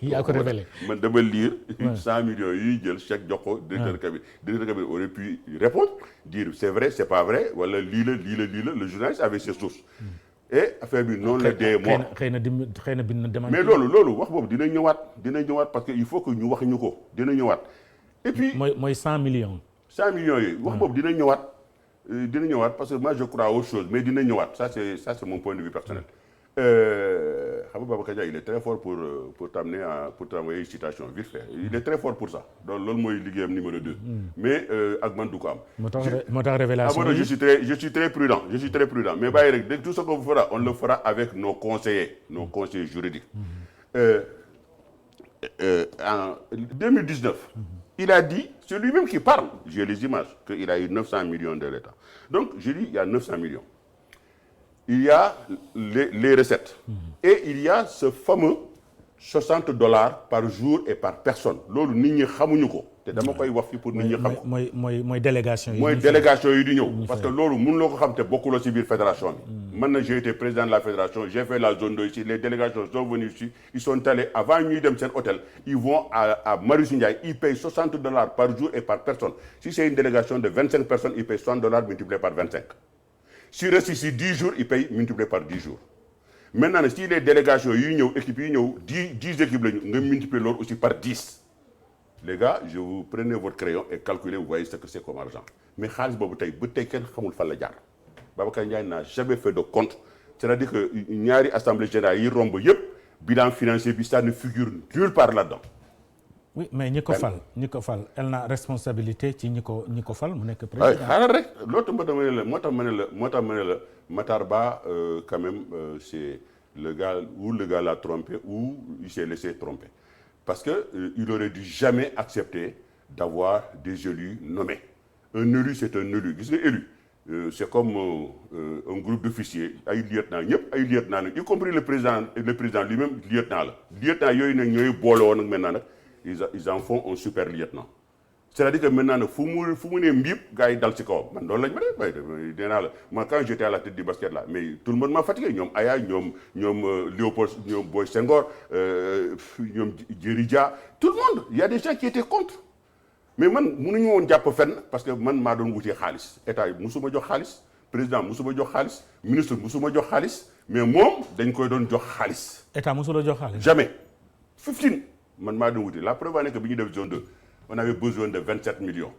yaa ko révélé. man dama lire 100 millions yuy jël chèque jox ko directeur cabinet. Directeur cabinet aurait pu répondre dire c'est vrai c'est pas vrai wala lii la le journaliste avait ses sources. Et affaire bi noonu la dee moo. xëy na bind na demande. Mais loolu wax boobu dina ñëwaat parce que il faut que ñu wax ñu ko dina ñëwaat. Et puis mooy 100 millions. 100 millions yooyu wax boobu dina ñëwaat parce que moi je crois à autre chose mais dina ñëwaat ça c'est mon point de vue personnel. xam nga Babacar Ndiaye il est très fort pour t'amener pour t'envoyer une citation vite fait il est très fort pour ça donc loolu mooy liggéeyam numéro 2. Mais ak man du ko am. moo tax révélation je suis très prudent mais bàyyi rek tout ce qu'on fera on le fera avec nos conseillers juridiques. En 2019. Il a dit, c'est lui-même qui parle, j'ai les images, qu'il a eu 900 millions de l'État. Donc, je dis, il y a 900 millions. Il y a les recettes. Et il y a ce fameux $60 par jour et par personne. Loolu nit ñi xamuñu ko. te dama koy wax fii pour nit ñi xam ko. mooy délégation yi. mooy délégation yi di ñëw. parce que loolu mënuloo ko xam te bokkuloo ci biir fédération bi. man na j'ai été président de la fédération j'ai fait la zone 2 ici les délégations sont venues ici ils sont allés avant ñuy dem seen hôtel ils vont à Marius Ndiaye ils payent $60 par jour et par personne si c'est une délégation de 25 personnes ils payent $60 multiplié par 25. si reste ici 10 jours ils payent multiplié par 10 jours. maintenant si les délégations yi ñëw équipes yi ñëw 10 équipes lañu nga multiplier loolu aussi par 10. Les gars je vous prenez votre crayon et calculez vous voyez ce que c'est comme argent mais xaalis boobu tey ba tey kenn xamul fan la jaar Babacar Ndiaye n'a jamais fait de compte c'est-à-dire que ñaari assemblée générale yi romb yëpp bilan financier bi ça ne figure nulle part là-dedans. oui mais ñi ko fal elle n'a responsabilité ci ñi ko fal mu nekk président. xaaral rek loolu moo tax ma ne la Matar Ba quand même c'est le gars l'a trompé ou il s'est laissé tromper. Parce qu'il aurait dû jamais accepter d'avoir des élus nommés. Un élu, c'est un élu. Gis nga élu, c'est comme un groupe d'officiers, ay lieutenant ñëpp ay lieutenant la y compris le président lui-même lieutenant la. Lieutenant yooyu nag ñooy boole woon nag maintenant nag ils en font un super lieutenant. C'est-à-dire que maintenant nag fu mu ne mbiib gars yi dal ci kawam man loolu lañ ma def nee naa la moi quand j'étais à la tête du basket là mais tout le monde m'a fatigué ñoom Aya ñoom Léopold ñoom Boy Senghor ñoom Djeri Dia tout le monde il y a des gens qui étaient contre mais man mënuñu woon jàpp fenn parce que man maa doon wutee xaalis état yi musuma jox xaalis président musuma jox xaalis ministre musuma jox xaalis mais moom dañ koy doon jox xaalis. état musula jox xaalis. jamais 15 man maa doon wutee la preuve est que bi ñu def zone 2. on avait besoin de 27 millions.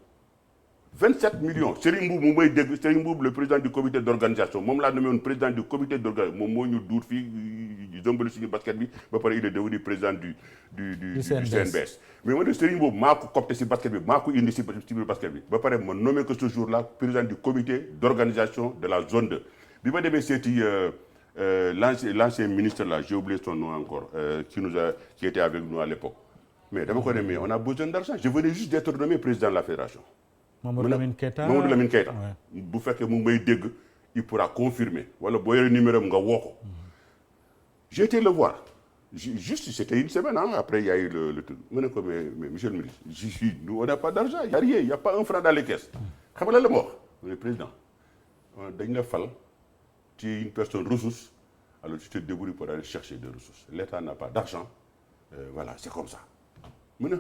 27 millions Serigne Mboup mu may dégg Serigne Mboup le président du comité d'organisation moom laa nommé woon président du comité d'organisation moom moo ñu duut fii zombali suñu basket bi ba pare il est devenu président du CNBS. mais ma ne Serigne Mboup maa ko copté si basket bi maa ko indi si biir basket bi ba pare ma nommé que ce jour-là président du comité d'organisation de la zone 2 bi ma demee seeti l'ancien ministre là j'ai oublié son nom encore qui était avec nous à l'époque. Mais dama ko ne mais on a besoin d'argent je venais juste d'être nommé président de la fédération. Mamadou Lamine Keita bu fekkee mu may dégg il pourra confirmer wala boo yore numéro nga woo ko. j'ai été le voir juste c'était une semaine après il y a eu le truc ma ne ko mais monsieur le ministre nous on n'a pas d'argent il y a rien il y a pas un franc dans les caisses. xam nga lan la ma wax le président dañ la fal tu es une personne ressource alors tu te débrouilles pour aller chercher des ressources l'État n'a pas d'argent voilà c'est comme ça. mu ne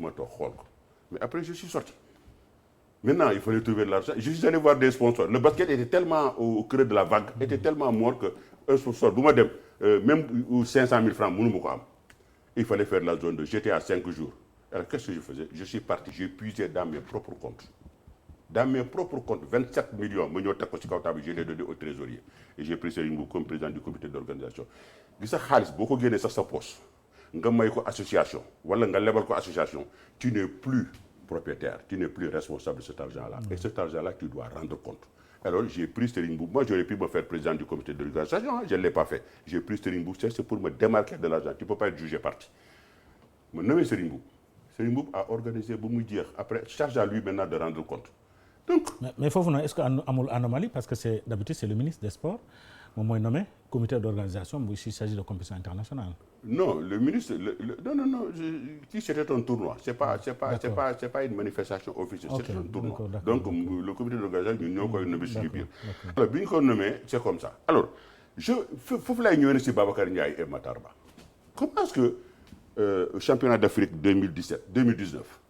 ma toog xool ko mais après je suis sorti maintenant il fallait trouver de l'argent je suis allé voir des sponsors le basket était tellement au creux de la vague était tellement mort que un sponsor bu ma dem même 500 000 francs mënu ma ko am il fallait faire la zone 2 j'étais à 5 jours alors qu'est-ce que je faisais je suis parti j'ai puisé dans mes propres comptes 27 millions ma ñëw teg ko ci kaw table je l'ai donné au trésorier et j'ai pris Serigne Mboup comme président du comité d'organisation gis sa xaalis boo ko génnee sax sa poche nga may ko association wala nga lebal ko association tu n'es plus propriétaire tu n'es plus responsable de cet argent-là et cet argent-là tu dois rendre compte alors j'ai pris Serigne Mboup moi j'aurais pu me faire président du comité d'organisation je ne l'ai pas fait j'ai pris Serigne Mboup c'est pour me démarquer de l'argent tu peux pas être jugé parti ma nommé Serigne Mboup Serigne Mboup a organisé ba mu jeex après charge à lui maintenant de rendre compte donc mais foofu noonu est-ce que amul anomalie parce que c'est d'habitude c'est le ministre des sports moom mooy nommé comité d'organisation bu s'il s'agit de compétition internationale. Non, le ministre non si c'était un tournoi, c'est pas une manifestation officielle, c'est un tournoi. Donc le comité d'organisation ñun ñoo koy nommé suñu biir. Alors bi ñu ko nommé c'est comme ça. Alors foofu laay ñëwee si Babacar Ndiaye et Matar Ba. Comment est-ce que championnat d'Afrique 2019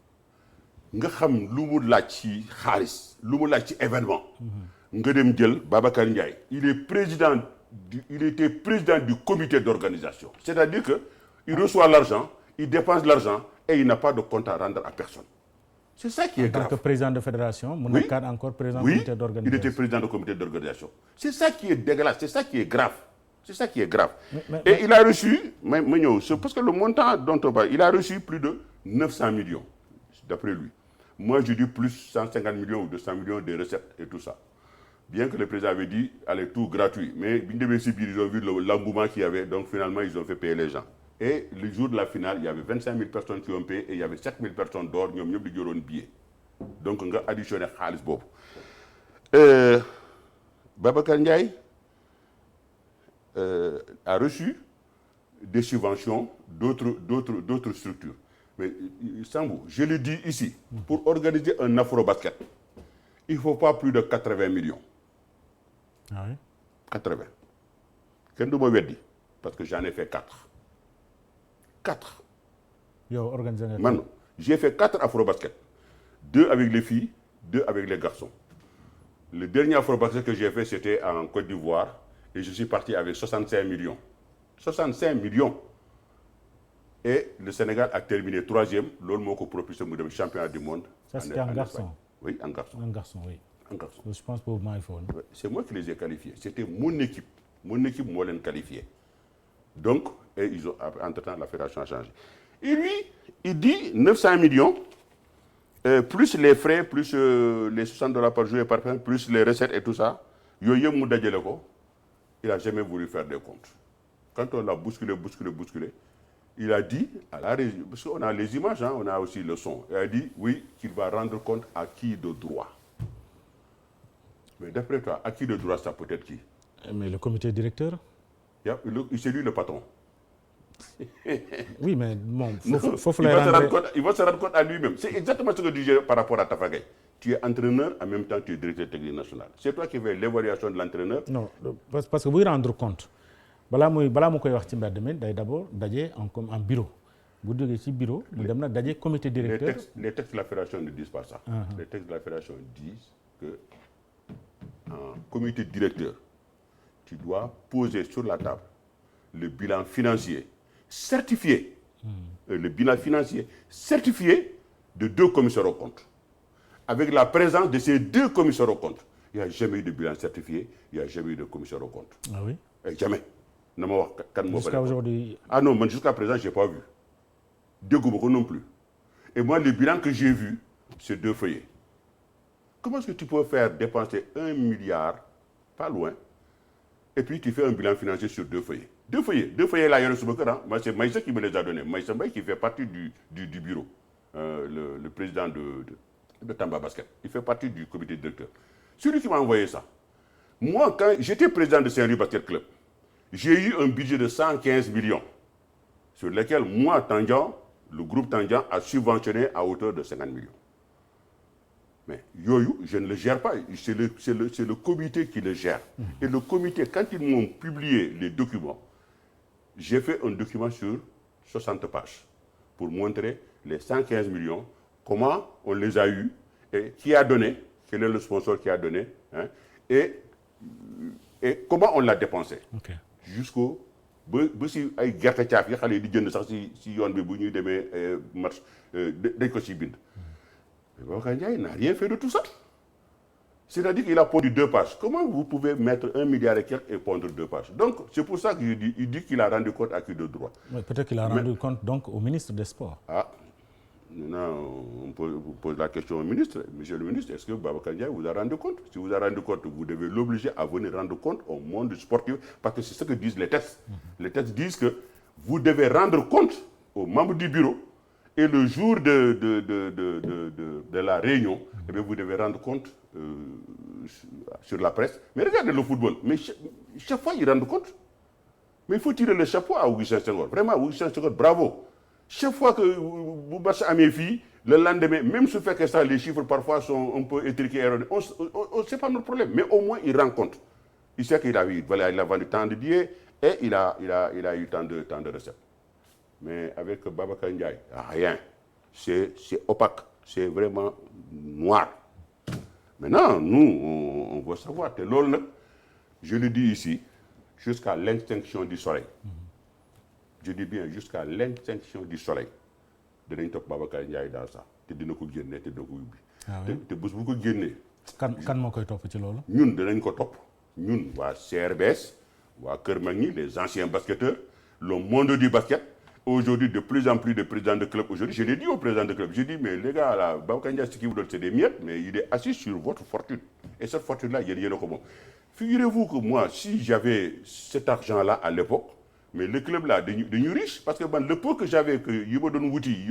nga xam lu mu laaj ci xaalis lu mu laaj ci événement. nga dem jël Babacar Ndiaye il était président du comité d'organisation c'est-à-dire que il reçoit l'argent il dépense l'argent et il n'a pas de compte à rendre à personne c'est ça qui est grave. En tant que président de fédération mu nekkaat encore président du comité d'organisation. Il était président du comité d'organisation c'est ça qui est dégueulasse c'est ça qui est grave C'est ça qui est grave. Et il a reçu, parce que le montant dont on parle, il a reçu plus de 900 millions, d'après lui. Moi, je dis plus 150 millions ou 200 millions de recettes et tout ça. Bien que le président avait dit, allez, tout gratuit. Mais ils ont vu l'engouement qu'il y avait, donc finalement, ils ont fait payer les gens. Et le jour de la finale, il y avait 25 000 personnes qui ont payé et il y avait 7 000 personnes d'or, ils ont mis un billet. Donc, on a additionné Khalis Bob. Babacar Ndiaye a reçu des subventions d'autres structures. Mais Sambou, je le dis ici, pour organiser un afro-basket, il ne faut pas plus de 80 millions. Ah oui? 80. Qu'est-ce que je dis? Parce que j'en ai fait 4. 4. Maintenant, j'ai fait 4 afro-basket. 2 avec les filles, 2 avec les garçons. Le dernier afro-basket que j'ai fait, c'était en Côte d'Ivoire. Et je suis parti avec 65 millions. 65 millions. Et le Sénégal a terminé 3e. L'Olmo a propulsé le championnat du monde. Ça, c'était un garçon. Oui, un garçon. Un garçon, oui. Un garçon. Je pense pour moi, il faut. C'est moi qui les ai qualifiés. C'était mon équipe. Mon équipe m'a qualifié. Donc, et ils ont, entre-temps, la fédération a changé. Et lui, il dit 900 millions, plus les frais, plus les $60 par jour et par fin, plus les recettes et tout ça. Il n'a jamais voulu faire des comptes. Quand on l'a bousculé, il a dit, à la régie, parce qu'on a les images, hein, on a aussi le son, il a dit, oui, qu'il va rendre compte à qui de droit. Mais d'après toi, à qui de droit, ça peut être qui? Mais le comité directeur? C'est lui le patron. Oui, mais bon, il va se rendre compte à lui-même. C'est exactement ce que je disais par rapport à Tafa Gueye. Tu es entraîneur, en même temps tu es directeur technique national. C'est toi qui fais l'évaluation de l'entraîneur. Non, parce que vous rendre compte. Bala koy wax ci mbedd mi day d'abord daje en bureau. Bu jógee ci bureau, mu dem na daje comité directeur. Les textes de la fédération ne disent pas ça. Les textes de la fédération disent que en comité directeur, tu dois poser sur la table le bilan financier certifié. Le bilan financier certifié de 2 commissaires aux comptes. Avec la présence de ces 2 commissaires aux comptes. Il n'y a jamais eu de bilan certifié, il n'y a jamais eu de commissaire aux comptes. Ah oui? Jamais. Jusqu'à aujourd'hui? Ah non, jusqu'à présent, je n'ai pas vu. Dégouboko non plus. Et moi, le bilan que j'ai vu, c'est 2 feuillets. Comment est-ce que tu peux faire dépenser 1 milliard, pas loin, et puis tu fais un bilan financier sur 2 feuillets? 2 feuillets là, il y a le sous-bocan. Moi, c'est Maïssa qui me les a donnés. Maïssa Mbaye qui fait partie du bureau. Le président de Tamba Basket. Il fait partie du comité directeur. Celui qui m'a envoyé ça. Moi, quand j'étais président de Saint-Louis Basket Club, j'ai eu un budget de 115 millions, sur lequel moi, Tandian, le groupe Tandian, a subventionné à hauteur de 50 millions. Mais Yoyou, je ne le gère pas, c'est le comité qui le gère. Et le comité, quand ils m'ont publié les documents, j'ai fait un document sur 60 pages pour montrer les 115 millions, comment on les a eus, et qui a donné, quel est le sponsor qui a donné, hein, et comment on l'a dépensé. Okay. Jusqu'au... Si ay gerte caaf yi xale yi di jënd sax si yoon bi bu ñuy demee match dañ ko si bind. Mais Babacar Ndiaye n'a rien fait de tout ça. C'est-à-dire qu'il a pondu 2 pages. Comment vous pouvez mettre 1 milliard et quelques et pondre 2 pages? Donc, c'est pour ça qu'il dit qu'il a rendu compte à qui de droit. Oui, peut-être qu'il a rendu compte donc au ministre des Sports. Ah, non, on pose la question au ministre. Monsieur le ministre, est-ce que Babacar Ndiaye vous a rendu compte? Si vous a rendu compte, vous devez l'obliger à venir rendre compte au monde sportif, parce que c'est ce que disent les textes. Les textes disent que vous devez rendre compte aux membres du bureau, et le jour de la réunion, eh bien, vous devez rendre compte sur la presse. Mais regardez le football. Mais chaque fois, ils rendent compte. Mais il faut tirer le chapeau à Augustin Senghor. Vraiment, Augustin Senghor, bravo. Chaque fois que vous battez à mes filles, le lendemain, même si fait que ça, les chiffres parfois sont un peu étriqués, erronés, c'est pas notre problème. Mais au moins, il rend compte. Il sait qu'il a vendu tant de billets et il a eu tant de recettes. Mais avec Babacar Ndiaye, rien. C'est opaque. C'est vraiment noir. Maintenant, nous, on veut savoir. Je le dis ici, jusqu'à l'extinction du soleil. Je dis bien jusqu'à l'extinction du soleil. Dinañ topp Babacar Ndiaye dans ça. Te dina ko génne te dina ko ubbi. te bés bu ko génnee. kan moo koy topp ci loolu. ñun dinañ ko topp ñun waa CRBS waa Kër Magny, les anciens basketteurs, le monde du basket. Aujourd'hui, de plus en plus de présidents de club. Aujourd'hui, je l'ai dit aux présidents de club, j'ai dit, mais les gars, là, Babacar Ndiaye, ce qui vous donne, c'est des miettes, mais il est assis sur votre fortune. Et cette fortune-là, il y a comment. Figurez-vous que moi, si j'avais cet argent-là à l'époque, mais le club-là, de riche, parce que le peu que j'avais, que il me donne outil,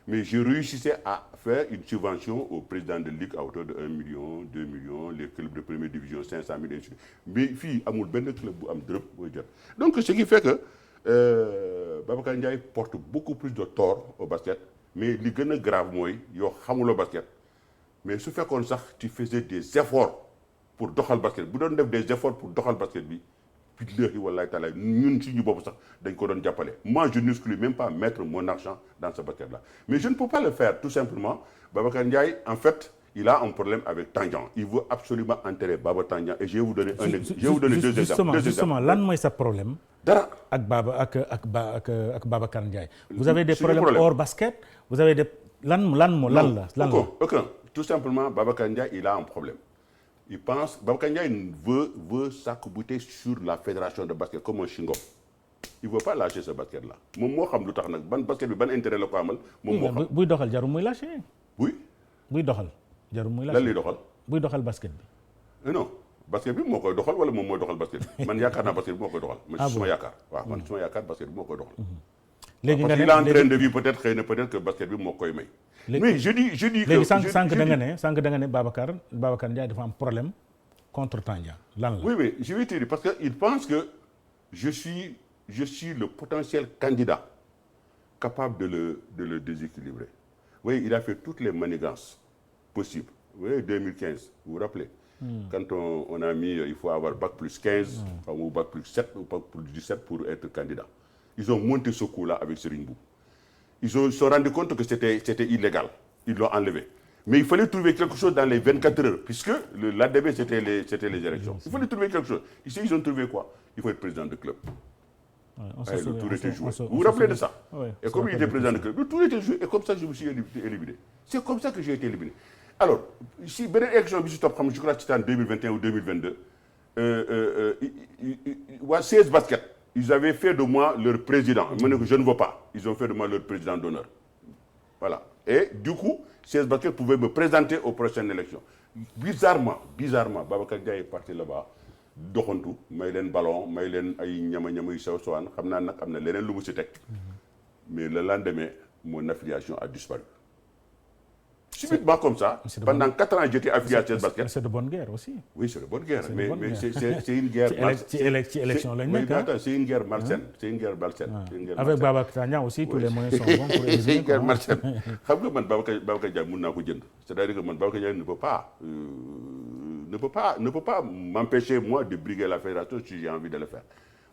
mais je réussissais à faire une subvention au président de ligue à hauteur de 1 million, 2 millions, les clubs de première division, 500 000, ainsi de suite. Mais fille, il y a un club qui a un drop. Donc, ce qui fait que Babacar Ndiaye porte beaucoup plus de tort au basket, mais ce qui est grave, c'est que tu le basket. Mais ce fait qu'on sache, tu faisais des efforts pour doxal basket. Si tu fais des efforts pour doxal basket, moi, je n'exclus même pas mettre mon argent dans ce basket-là. Mais je ne peux pas le faire, tout simplement. Babacar Ndiaye, en fait, il a un problème avec Tandian. Il veut absolument enterrer Baba Tandian. Et je vais vous donner un exemple. Je vais vous donner deux exemples. Justement, lan est ce problème avec Babacar Ndiaye. Vous avez des problèmes hors basket. Vous avez des... Aucun. Tout simplement, Babacar Ndiaye, il a un problème. Il pense, Babacar Ndiaye veut s'accouter sur la fédération de basket comme un chingom. Il ne veut pas lâcher ce basket-là. Moi, je sais pas basket, ban intérêt le quoi. Buy doxal jarum muy lâcher. Oui. Buy doxal jarum muy lâcher. Lan lay doxal. Buy doxal basket bi. Non. Basket bi moo koy doxal wala moom mooy doxal basket bi man yaakaar naa basket bi moo koy doxal. man suma yaakaar waaw man suma yaakaar basket bi moo koy doxal. léegi nga ne parce qu'il est en train de vivre peut-être xëy na peut-être que basket bi moo koy may. mais je dis que léegi sànq da nga ne Babacar Ndiaye dafa am problème contre Tandian lan la. oui je vais te dire parce que il pense que je suis le potentiel candidat capable de le déséquilibrer. Vous voyez, il a fait toutes les manigances possibles. Vous voyez, 2015, vous vous rappelez? Quand on a mis, il faut avoir bac plus 15, ou bac plus 7, ou bac plus 17 pour être candidat. Ils ont monté ce coup-là avec Serigne Mboup. Ils se sont rendus compte que c'était illégal. Ils l'ont enlevé. Mais il fallait trouver quelque chose dans les 24 heures, puisque l'ADB, c'était les élections. Il fallait trouver quelque chose. Ici, ils ont trouvé quoi? Il faut être président de club. Le tour était joué. Vous vous rappelez de ça? Et comme il était président de club, le tour était joué. Et comme ça, je me suis éliminé. C'est comme ça que j'ai été éliminé. Alors, si une élection, je crois que c'était en 2021 ou 2022, 16 baskets, ils avaient fait de moi leur président. Je ne veux pas. Ils ont fait de moi leur président d'honneur. Voilà. Et du coup, 16 baskets pouvaient me présenter aux prochaines élections. Bizarrement, Babacar Ndiaye est parti là-bas. doxantu may leen ballon may leen ay ñama yu sew sowaan xam naa nag am na leneen lu mu si teg mais le lendemain mon affiliation a disparu subitement comme ça pendant 4 ans j'étais affilié à cette basket. C'est de bonne guerre aussi. Oui, c'est de bonne guerre mais c'est une guerre ci élection lañ nekk c'est une guerre malsaine avec Babacar Tandian aussi tous les moyens sont bons pour éliminer. C'est une guerre malsaine xam nga man Babacar Ndiaye mën naa ko jënd c'est-à-dire que man Babacar Ndiaye ne peut pas m'empêcher moi de briguer la fédération si j'ai envie de le faire.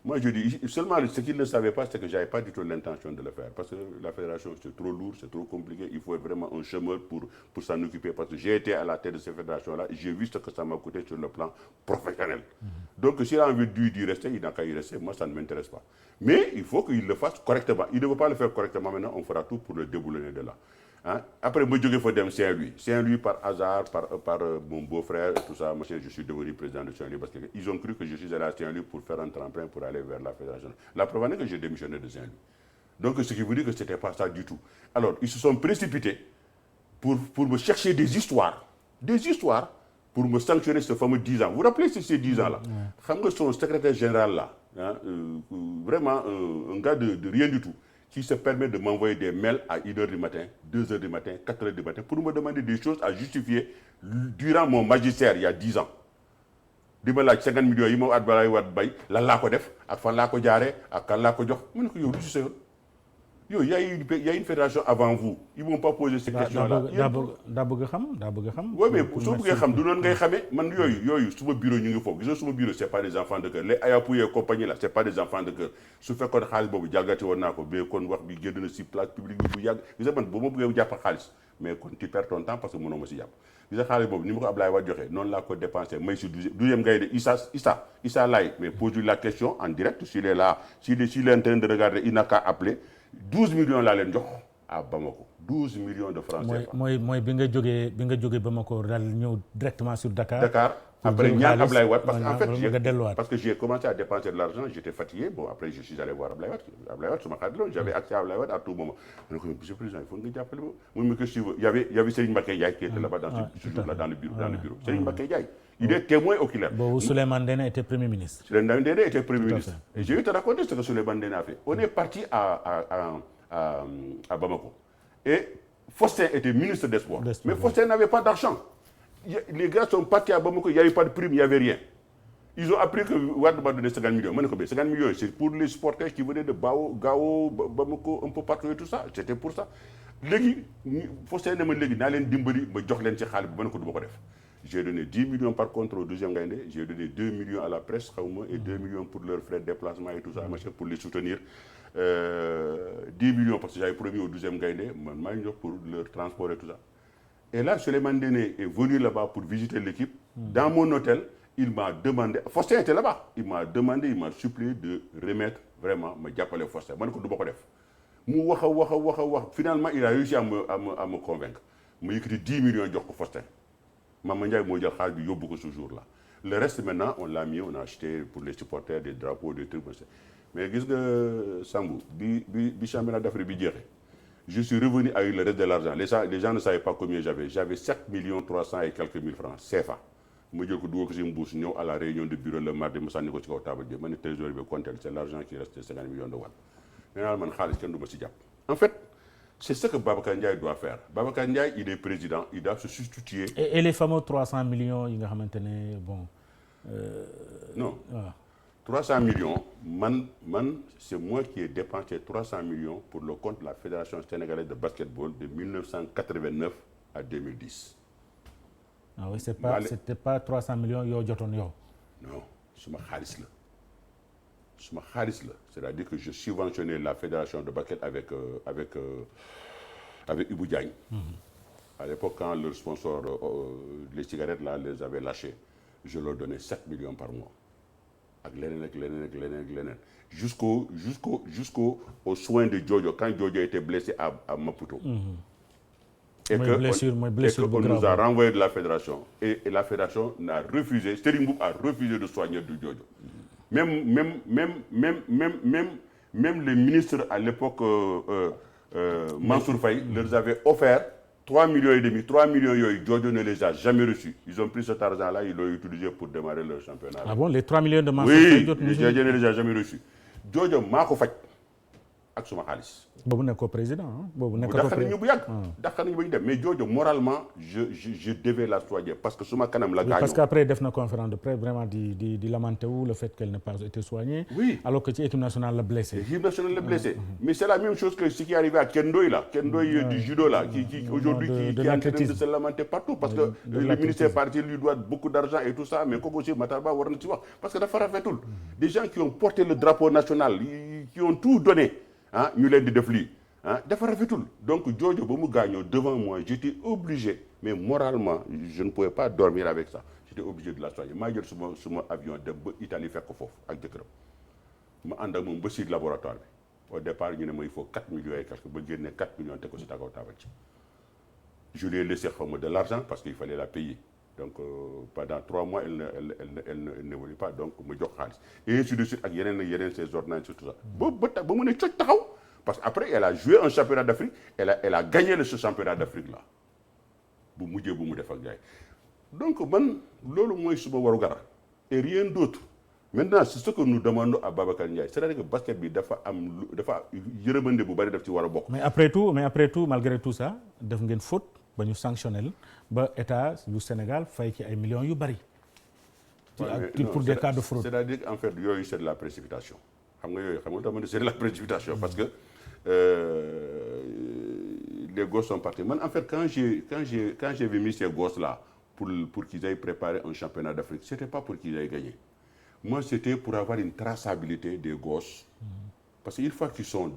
Moi je dis seulement ce qu'il ne savait pas c'est que j'avais pas du tout l'intention de le faire parce que la fédération c'est trop lourd, c'est trop compliqué, il faut être vraiment un chômeur pour s'en occuper parce que j'ai été à la tête de cette fédération là, j'ai vu ce que ça m'a coûté sur le plan professionnel. Donc s'il a envie d'y rester, il n'a qu'à y rester, moi ça ne m'intéresse pas. Mais il faut qu'il le fasse correctement. Il ne veut pas le faire correctement maintenant, on fera tout pour le déboulonner de là. Hein? Après, moi, je suis Saint-Louis par hasard, par mon beau-frère et tout ça, je suis devenu président de Saint-Louis parce qu'ils ont cru que je suis allé à Saint-Louis pour faire un tremplin pour aller vers la fédération. La preuve est que j'ai démissionné de Saint-Louis. Donc, ce qui veut dire que ce n'était pas ça du tout. Alors, ils se sont précipités pour me chercher des histoires pour me sanctionner ce fameux 10 ans. Vous vous rappelez ces 10 ans-là? Son secrétaire général là, hein, vraiment un gars de rien du tout, qui se permet de m'envoyer des mails à 1h du matin, 2h du matin, 4h du matin, pour me demander des choses à justifier durant mon magistère il y a 10 ans. di ma laaj 50 millions yi ma at balay wat bay lan laa ko def ak fan laa ko jaaree ak kan laa ko jox mu ne ko yow lu ci sa yoon yow y a une fédération avant vous ils vont pas poser ces questions là. daa bëgg xam. oui mais soo bëggee xam du noonu ngay xamee man yooyu suma bureau ñu ngi foofu gisoo suma bureau c'est pas des enfants de cœur les Ayapuye et compagnie là c'est pas des enfants de cœur su fekkoon xaalis boobu jàggati woon naa ko ba kon wax bi génn na si place publique bi bu yàgg gis nga man bu ma bëggee jàpp xaalis mais kon tu perds ton temps parce que mënoo ma si jàpp gis nga xaalis boobu ni ma ko Ablaye Wade joxee noonu laa ko dépensé may si 12e ngay de Issa Laye mais pose-lui la question en direct s'il est là s'il est en train de regarder il n'a qu'à appeler 12 millions laa leen jox à Bamako 12 millions de francs CFA. mooy bi nga jógee Bamako daal ñëw directement sur Dakar. après ñaan Ablaye Wade parce que j'ai commencé à dépenser de l'argent, j'étais fatigué. Bon, après je suis allé voir Ablaye Wade. Ablaye Wade, j'avais accès à Ablaye Wade à tout moment. Je me dis, monsieur le président, il faut que vous appeliez. Moi, que si il y avait Serigne Mbacké Ndiaye qui était là-bas ce jour-là dans le bureau. Serigne Mbacké Ndiaye, il est témoin oculaire. Bon, Souleymane Ndéné était Premier ministre. Souleymane Ndéné était Premier ministre. Et j'ai eu te raconter ce que Souleymane Ndéné a fait. On est parti à Bamako. Et Faustin était ministre des Sports. Mais Faustin n'avait pas d'argent. Les gars sont partis à Bamako, il n'y avait pas de prime, il n'y avait rien. Ils ont appris que Wade m'a donné 50 millions. 50 millions, c'est pour les supporters qui venaient de Bao, Gao, Bamako, un peu partout et tout ça. C'était pour ça. Légui, Faustin ne me légui, n'allez dimbali, me jox len ci xaalis bu ko def. J'ai donné 10 millions par contre au 12e Gaïndé, j'ai donné 2 millions à la presse et 2 millions pour leurs frais de déplacement et tout ça, pour les soutenir. 10 millions parce que j'avais promis au 12e Gaïndé, pour leur transport et tout ça. Et là, Souleymane Ndéné est venu là-bas pour visiter l'équipe. Dans mon hôtel, il m'a demandé, Faustin était là-bas, il m'a supplié de remettre vraiment ma diapole Faustin. Finalement, il a réussi à me convaincre. Il m'a écrit 10 millions de Faustin. Maman Ndiaye m'a dit beaucoup ce jour-là. Le reste maintenant, on l'a mis, on a acheté pour les supporters des drapeaux, des trucs. Mais qu'est-ce que Sambou, le championnat d'Afrique, je suis revenu avec le reste de l'argent. Les gens ne savaient pas combien j'avais. J'avais 7 300 et quelques mille francs CFA. Je suis à la réunion de bureau le mardi, je suis allé au table. Je suis trésorier de compte, c'est l'argent qui reste, 50 millions de watts. En fait, c'est ce que Babacar Ndiaye doit faire. Babacar Ndiaye, il est président, il doit se substituer. Et les fameux 300 millions, bon. Non. 300 millions, c'est moi qui ai dépensé 300 millions pour le compte de la Fédération sénégalaise de basketball de 1989 à 2010. Ah oui, c'était pas 300 millions, Non, c'est ma khalis là. C'est-à-dire que je subventionnais la Fédération de basket avec Ibou Diagne. À l'époque, quand leur sponsor, les cigarettes là, les avait lâchés, je leur donnais 7 millions par mois. Jusqu'au soin de Jojo, quand Jojo était blessé à Maputo. Et qu'on nous a renvoyé de la fédération. Et la fédération n'a refusé, Serigne Mboup a refusé de soigner de Jojo. Même les ministres à l'époque, Mansour Faye, leur avait offert 3,5 millions. 3 millions, Jojo ne les a jamais reçus. Ils ont pris cet argent-là, ils l'ont utilisé pour démarrer leur championnat. Ah bon, les 3 millions de Mansour Faye, Jojo ne les a jamais reçus. Jojo, Mako Faye, ak suma xaalis. Boobu nekkoo président mais Jojo moralement je devais la soigner parce que suma kanam la gaañoo. Parce qu'après def na conférence de presse vraiment di lamenter le fait qu'elle n'ait pas été soignée. Oui. Alors que l'équipe nationale l'a blessée. L'équipe nationale l'a blessée. Mais c'est la même chose que ce qui est arrivé à Kendoy là, du judo là, qui aujourd'hui qui est en train de se lamenter partout parce que le ministère parti lui doit beaucoup d'argent et tout ça, mais comme aussi Matarba war na ci wax parce que dafa rafetul. Des gens qui ont porté le drapeau national, qui ont tout donné. Ñu leen di def lii dafa rafetul donc Jojo ba mu gaañoo devant moi j'étais obligé mais moralement je ne pouvais pas dormir avec ça j'étais obligé de la soigner maa jël suma avion dem ba Italie fekk ko foofu ak jëkkëram ma ànd ak moom ba si laboratoire bi au départ ñu ne ma il faut 4 millions et quelque ba génne 4 millions teg ko si taakaw taabal ci je lui ai laissé de l'argent parce qu'il fallait la payer donc pendant 3 mois elle ne voulait pas donc me jox xaalis et ainsi de suite ak yeneen ces ordonnances tout ça ba mu ne cooc taxaw parce qu'après elle a joué un championnat d'Afrique elle a gagné ce championnat d'Afrique là bu mujjee bu mu def ak gars donc man loolu mooy suba waru gara et rien d'autre maintenant c'est ce que nous demandons à Babacar Ndiaye c'est-à-dire que basket bi dafa yërëmande bu bari daf ci war a bokk. mais après tout malgré tout ça def ngeen faute ba ñu sanctionnel ba état du Sénégal fay ci ay millions yu bari. Pour des cas de fraude. C'est-à-dire qu'en fait yooyu c'est de la précipitation xam nga c'est de la précipitation parce que les gosses sont partis. Man, en fait, quand j'ai mis ces gosses-là pour qu'ils aillent préparer un championnat d'Afrique, ce n'était pas pour qu'ils aillent gagner. Moi, c'était pour avoir une traçabilité des gosses. Parce qu'une fois qu'ils sont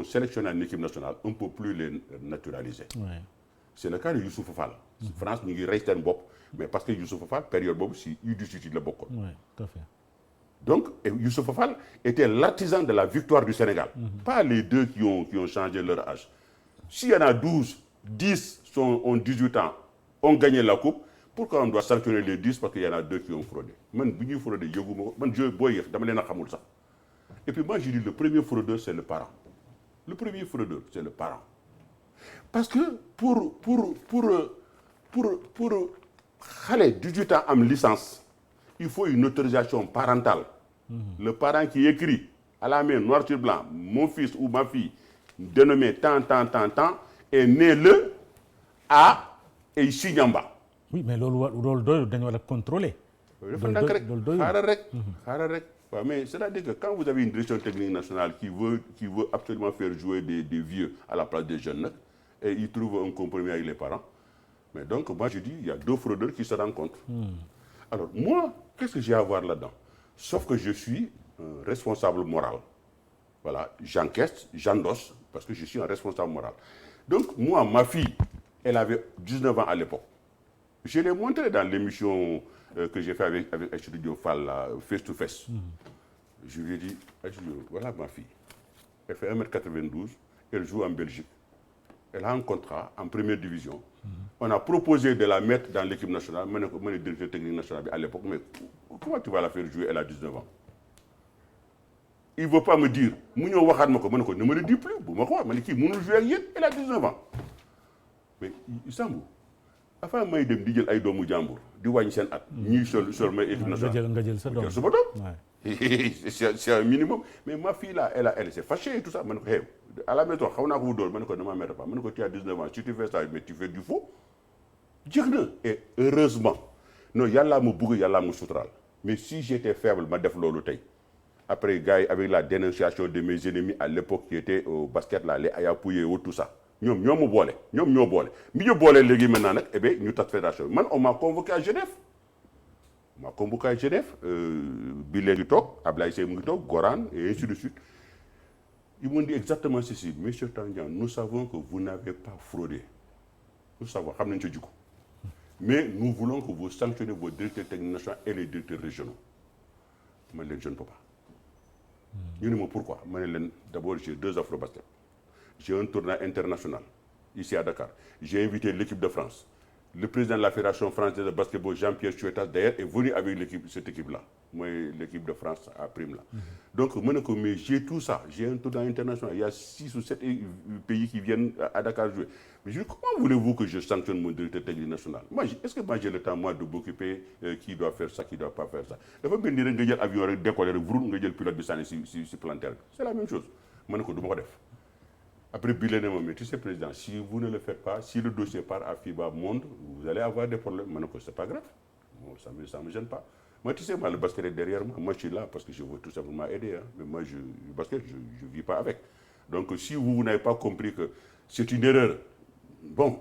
sélectionnés en équipe nationale, on ne peut plus les naturaliser. Ouais. C'est le cas de Youssouf Fall. France, nous restons Bop, mais parce que Youssouf Fall, période Bop, c'est U18 le Bokon. Oui, tout à fait. Donc, Youssouf Fall était l'artisan de la victoire du Sénégal. Pas les deux qui ont changé leur âge. S'il y en a 12, 10 ont 18 ans, ont gagné la coupe, pourquoi on doit sanctionner les 10 parce qu'il y en a 2 qui ont fraudé man bi ñuy fraudé yëguma ko man booy yëf dama leen a xamul sax et puis moi je dis le premier fraudeur c'est le parent le premier fraudeur c'est le parent parce que pour xale 18 ans am licence il faut une autorisation parentale le parent qui écrit à la main noir sur blanc mon fils ou ma fille dénommé tant est né le à et signe en bas. Oui, mais loolu doyul dañu war a contrôler. loolu doyul xaaral rek waaw mais c'est-à-dire que quand vous avez une direction technique nationale qui veut absolument faire jouer des vieux à la place des jeunes nag et il trouve un compromis avec les parents mais donc moi je dis il y a 2 fraudeurs qui se rencontrent. Alors moi qu'est-ce que j'ai à voir là-dedans sauf que je suis un responsable moral voilà j'encaisse j'endosse parce que je suis un responsable moral donc moi ma fille elle avait 19 ans à l'époque je l'ai montré dans l'émission que j'ai fait avec Aïssatou Diop Fall là, face to face. Je lui ai dit Aïssatou Diop voilà ma fille elle fait 1m92 elle joue en Belgique elle a un contrat en première division. On a proposé de la mettre dans l'équipe nationale ma ne ko ma ne directeur technique national bi à l'époque mais comment tu vas la faire jouer elle a 19 ans. Il veut pas me dire mu ñëw waxaat ma ko ma ne ko ne me le dis plus bu ma ko wax ma ne kii mënul jouer ak yéen elle a 19 ans mais Sambou avant may dem di jël ay doomu jàmbur di wàññi seen at. ñuy sol may équipe nationale nga jël sa doom sa doom. C'est un minimum mais ma fille là elle s'est fâchée et tout ça ma ne ko hey à la maison xaw naa ko fu dóor ma ne ko ne m'emmerde pas ma ne ko tu as 19 ans si tu fais ça mais tu fais du faux jeex na et heureusement non yàllaa ma bëgg yàllaa ma suturaal mais si j'étais faible ma def loolu tey après gars yi avec la dénonciation de mes ennemis à l'époque qui étaient au basket là les Aya Pouye ou tout ça ñoom ñoo boole mi ñu boole léegi maintenant nag eh bien ñu tas fédération man on m'a convoqué à Genève bi léegi toog Ablaye Seye mu ngi toog Goran et ainsi de suite ils m'ont dit exactement ceci monsieur Tandian nous savons que vous n'avez pas fraudé nous savons xam nañ sa jikko mais nous voulons que vous sanctionnez vos directeurs techniques nationaux et les directeurs régionaux man leen je ne peux pas ñu ne ma pourquoi ma ne leen d'abord j'ai 2 Afrobasket j'ai un tournoi international ici à Dakar j'ai invité l'équipe de France le président de la fédération française de basketball Jean-Pierre Chouetas d'ailleurs est venu avec cette équipe-là mooy l'équipe de France à prime là donc ma ne ko mais j'ai tout ça j'ai un tournoi international il y a 6 ou 7 pays qui viennent à Dakar jouer mais je dis comment voulez-vous que je sanctionne mon directeur technique national est-ce que moi j'ai le temps moi de m'occuper qui doit faire ça qui doit pas faire ça dafa mel ni rek nga jël avion rek décoller rek vroom nga jël pilote bi sànni si planter bi c'est la même chose ma ne ko du ma ko def après bi leen ne ma mais tu sais président si vous ne le faites pas si le dossier part à FIBA Monde vous allez avoir des problèmes ma ne ko c'est pas grave bon, ça me gêne pas moi tu sais moi le basket est derrière moi je suis là parce que je veux tout simplement aider mais moi le basket je vis pas avec donc si vous n'avez pas compris que c'est une erreur bon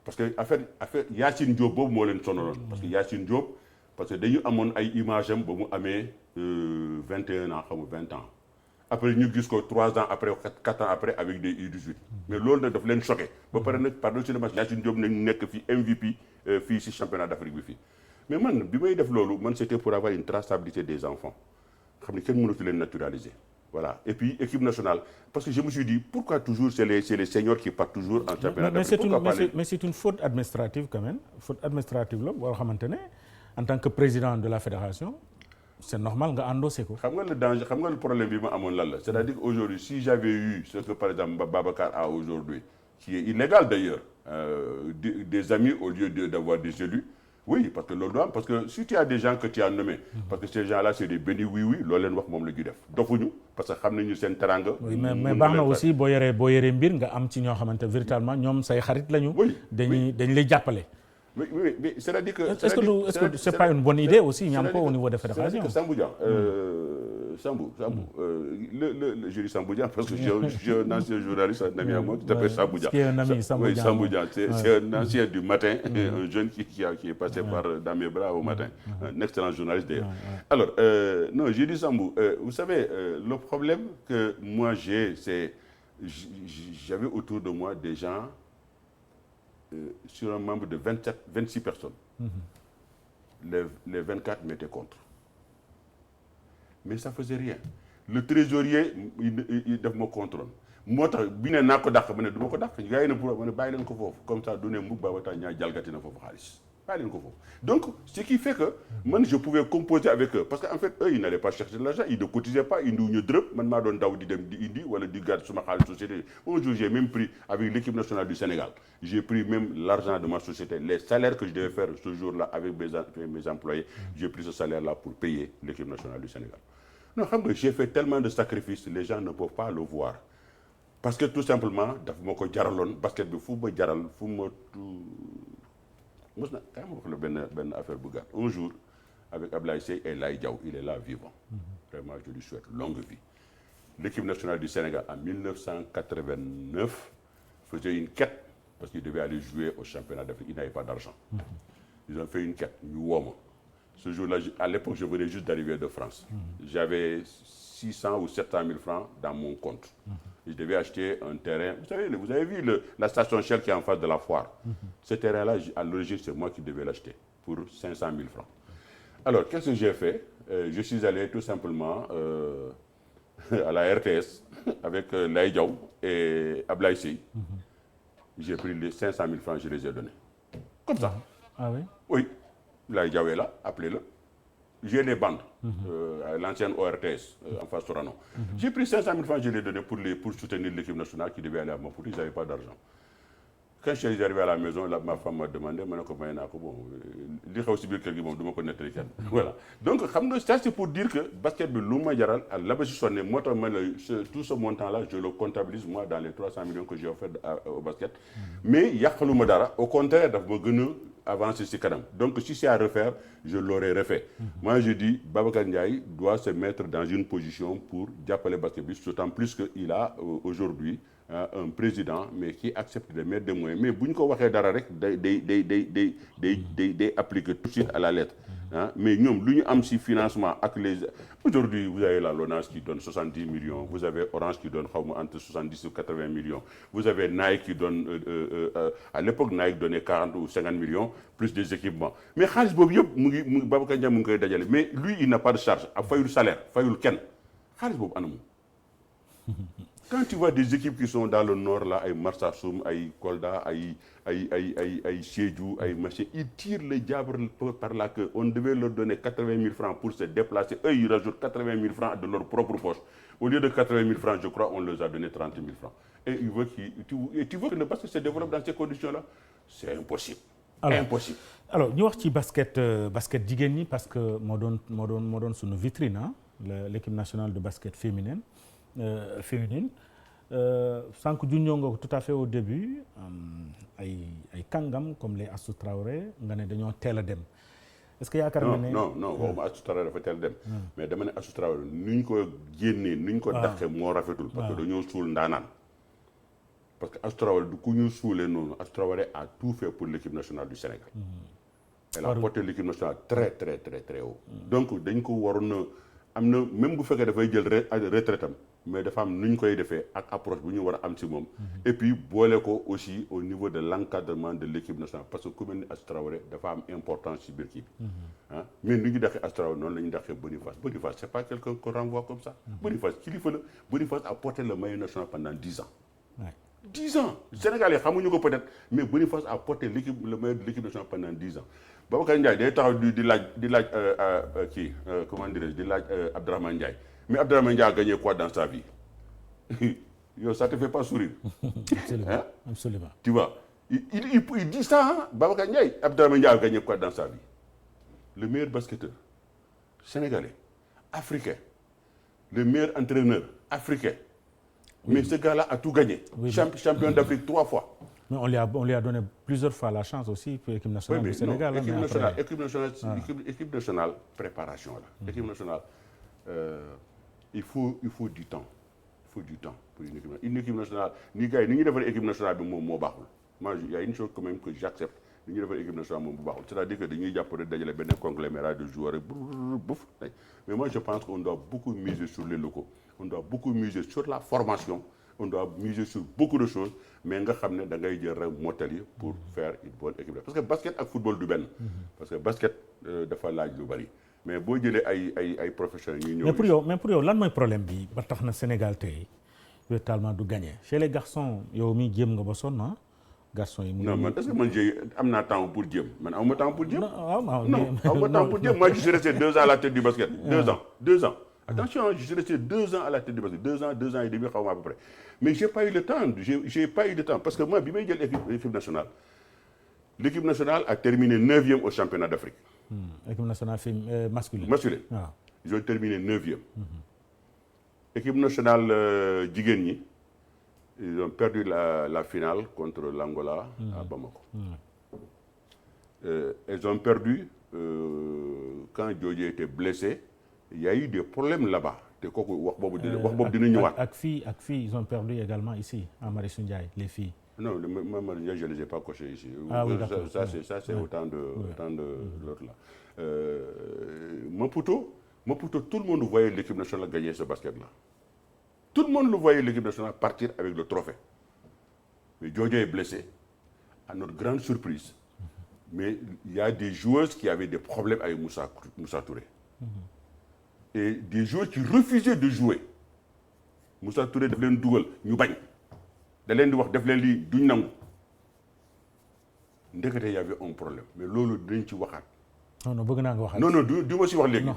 parce que affaire Yacine Diop boobu moo leen sonaloon parce que Yacine Diop parce que dañu amoon ay image am ba mu amee 21 ans xam nga 20 ans après ñu gis ko 3 ans après 4 ans après avec des U18 mais loolu nag daf leen choqué ba pare nag par-dessus le match Yacine Diop nañu nekk fii MVP fii si championnat d'Afrique bi fii mais man bi may def loolu man c'était pour avoir une traçabilité des enfants xam ne kenn mënatu leen naturaliser voilà et puis équipe nationale parce que je me suis dit pourquoi toujours c'est les seniors qui partent toujours en championnat d'Afrique mais c'est une faute administrative quand même faute administrative la boo xamante ne en tant que président de la fédération c'est normal nga endossé ko. xam nga le danger xam nga le problème bi ma amoon lan la c'est-à-dire qu'aujourd'hui si j'avais eu ce que par exemple Babacar a aujourd'hui qui est illégal d'ailleurs des amis au lieu d'avoir des élus oui parce que loolu am parce que si tu as des gens que tu as nommés parce que ces gens-là c'est des bénis oui loolu leen wax moom la ñuy def dofuñu parce que xam nañu seen teranga oui mais baax na aussi boo yoree mbir nga am ci ñoo xamante véritablement ñoom say xarit lañu. dañ lay jàppale. mais c'est-à-dire que est-ce que c'est pas une bonne idée aussi ñu am ko au niveau des fédérations. Sambou Dian je dis Sambou Dian parce que j'ai un ancien journaliste un ami à moi qui s'appelle Sambou Dian. Qui est un ami Sambou Dian c'est un ancien du matin un jeune qui est passé dans mes bras au matin un excellent journaliste d'ailleurs. Alors non je dis Sambou vous savez le problème que moi j'ai c'est j'avais autour de moi des gens sur un membre de 26 personnes. Les 24 m'étaient contre. Mais ça faisait rien. Le trésorier il def ma contrôle moo tax bi naa ko dàq ma ne du ma ko dàq gars yi ne pour ma ne bàyyi leen ko foofu comme ça du ne mukk Babacar ñaa jalgati na foofu xaalis pas leen ko foofu. Donc ce qui fait que man je pouvais composer avec eux parce que en fait eux ils n'allaient pas chercher de l'argent, ils ne cotisaient pas, indiwuñu dërëm, man maa doon daw di dem di indi wala di gàddu suma xaalis société. Un jour j'ai même pris avec l'équipe nationale du Sénégal, j'ai pris même l'argent de ma société, les salaires que je devais faire ce jour-là avec mes employés, j'ai pris ce salaire-là pour payer l'équipe nationale du Sénégal. Non, xam nga j'ai fait tellement de sacrifices, les gens ne peuvent pas le voir. Parce que tout simplement daf ma ko jaraloon basket bi fu ma jaral fu ma mos na kay ma wax la benn affaire bu gàtt. Un jour avec Ablaye Seye et Laye Diaw, il est là vivant. Vraiment je lui souhaite longue vie. L'équipe nationale du Sénégal en 1989 faisait une quête parce qu'il devait aller jouer au championnat d'Afrique, il n'avait pas d'argent. Ils ont fait une quête, ñu woo ma. Ce jour-là, à l'époque, je venais juste d'arriver de France. J'avais 600 ou 700 000 francs dans mon compte. Je devais acheter un terrain. Vous avez vu la station Shell qui est en face de la foire. Ce terrain-là, à l'origine, c'est moi qui devais l'acheter pour 500 000 francs. Alors, qu'est-ce que j'ai fait? Je suis allé tout simplement à la RTS avec Laye Diaw et Ablaye Seye. J'ai pris les 500 000 francs, je les ai donnés. Comme ça. Ah oui? Oui. Laye Diaw est là, appelez-le. J'ai les bandes, à l'ancienne ORTS, en face Sorano. J'ai pris 500 000 francs, je les ai donnés pour soutenir l'équipe nationale qui devait aller à Maputo, ils n'avaient pas d'argent. Quand je suis arrivé à la maison, ma femme m'a demandé, bon, voilà. Donc, ça c'est pour dire que basket de Louma Yaral, tout ce montant-là, je le comptabilise moi dans les 300 millions que j'ai offert au basket. Mais au contraire, avancer ce canam. Donc si c'est à refaire, je l'aurais refait. Moi je dis, Babacar Ndiaye doit se mettre dans une position pour appeler basket, d'autant plus qu'il a aujourd'hui un président mais qui accepte de mettre des moyens. Mais si on a appliquer tout de suite à la lettre. Mais nous, avons un financement avec les... Aujourd'hui, vous avez la LONASE qui donne 70 millions, vous avez Orange qui donne entre 70 ou 80 millions, vous avez Nike qui donne... à l'époque, Nike donnait 40 ou 50 millions, plus des équipements. Mais mais lui, il n'a pas de charge, il a fallu le salaire, il a fallu le ken. Quand tu vois des équipes qui sont dans le nord, là, Marsassoum, Kolda, Sédhiou, machin, ils tirent les diables par là qu'on devait leur donner 80 000 francs pour se déplacer. Eux, ils rajoutent 80 000 francs de leur propre poche. Au lieu de 80 000 francs, je crois, on leur a donné 30 000 francs. Et tu veux que le basket se développe dans ces conditions-là? C'est impossible. Alors, impossible. Alors, nous avons basket Digeni parce que nous sur nos vitrines, l'équipe nationale de basket féminine. Sans que nous tout à fait au début, ay kangam comme les Assou Traoré, nga né dañoo téla dem. Est-ce que yaakar nga né non, Assou Traoré dafa téla dem. Mais dama né Assou Traoré nuñ ko génné, nuñ ko daxé mo rafetul parce que dañoo sul ndanan. Parce que Assou Traoré du ku ñu sulé non, Assou Traoré a tout fait pour l'équipe nationale du Sénégal. Elle a porté l'équipe nationale très très très très haut. Donc dañ ko waroon amna même bu féké da fay jël retraite mais dafa am nuñ koy défé ak approche bu ñu wara am ci mom et puis bolé ko aussi au niveau de l'encadrement de l'équipe nationale parce que comme Assou Traoré dafa am importance ci biir équipe mais ñu daxé Assou Traoré non lañu daxé Boniface c'est pas quelqu'un qu'on renvoie comme ça Boniface kilifa la Boniface a porté le maillot national pendant 10 ans 10 ans Sénégalais xamuñu ko peut-être mais Boniface a porté le maillot de l'équipe nationale pendant 10 ans Babacar Ndiaye day taxaw di laaj comment dirais-je di laaj Abdourahmane Ndiaye mais Abdourahmane Ndiaye a gagné quoi dans sa vie? Yo, ça te fait pas sourire? Absolument. Absolument. Tu vois, il dit ça, hein? Babacar Ndiaye, Abdourahmane Ndiaye a gagné quoi dans sa vie? Le meilleur basketteur sénégalais, africain, le meilleur entraîneur africain. Oui. Mais ce gars-là a tout gagné. Oui, champion d'Afrique 3 fois. Mais on lui a donné plusieurs fois la chance aussi pour l'équipe nationale du Sénégal. Équipe nationale, préparation. Là. Équipe nationale, il faut du temps. Il faut du temps pour une équipe nationale. Une équipe nationale, ni gars, ni devrait équipe nationale, moi, il y a une chose quand même que j'accepte. Ni devrait équipe nationale, c'est-à-dire que nous avons un conglomérat de joueurs. Mais moi, je pense qu'on doit beaucoup miser sur les locaux. On doit beaucoup miser sur la formation. On doit miser sur beaucoup de choses, mais nga xamné da ngay jël rek motali pour faire une bonne équipe. Parce que basket ak football du ben. Parce que basket dafa laaj lu bari. Mais bo jëlé ay professionnels ñi ñëw. Mais pour yow lan moy problème bi ba tax na Sénégal tay totalement du gagner. Chez les garçons yow mi jëm nga ba sonn garçon yi. non man est-ce que man am naa temps pour jéem man amuma temps pour jéem. non amuma temps pour jéem. Moi je suis resté 2 ans à la tête du basket. 2 ans. Attention, je suis resté 2 ans à la tête du basket. 2 ans et demi xaw ma à peu près. Mais j'ai pas eu le temps. J'ai pas eu le temps parce que moi bi may jël équipe nationale. L'équipe nationale a terminé 9e au championnat d'Afrique. Équipe nationale masculine. Waaw. Ils ont terminé 9e. Équipe nationale jigéen ñi. Ils ont perdu la finale contre l'Angola à Bamako. Ils ont perdu quand Diodje était blessé. Il y a eu des problèmes là-bas. te kooku wax boobu dina ñëwaat. ak fii ils ont perdu également ici à Marichou Ndiaye les filles. Non, Marichou Ndiaye je les ai pas coachés ici. Ah oui, d'accord. Ça c'est au temps de l'autre là. Maputo, tout le monde voyait l'équipe nationale gagner ce basket-là. Tout le monde le voyait l'équipe nationale partir avec le trophée. Mais Diodje est blessé, à notre grande surprise. Mais il y a des joueuses qui avaient des problèmes avec Moussa Touré. Et des joueurs qui refusaient de jouer. Moussa Touré daf leen dugal ñu bañ. Da leen di wax def leen lii duñ nangu. Ndekete y avait un problème mais loolu dinañ ci waxaat. non bëgg naa nga waxaat. non du ma si wax léegi. non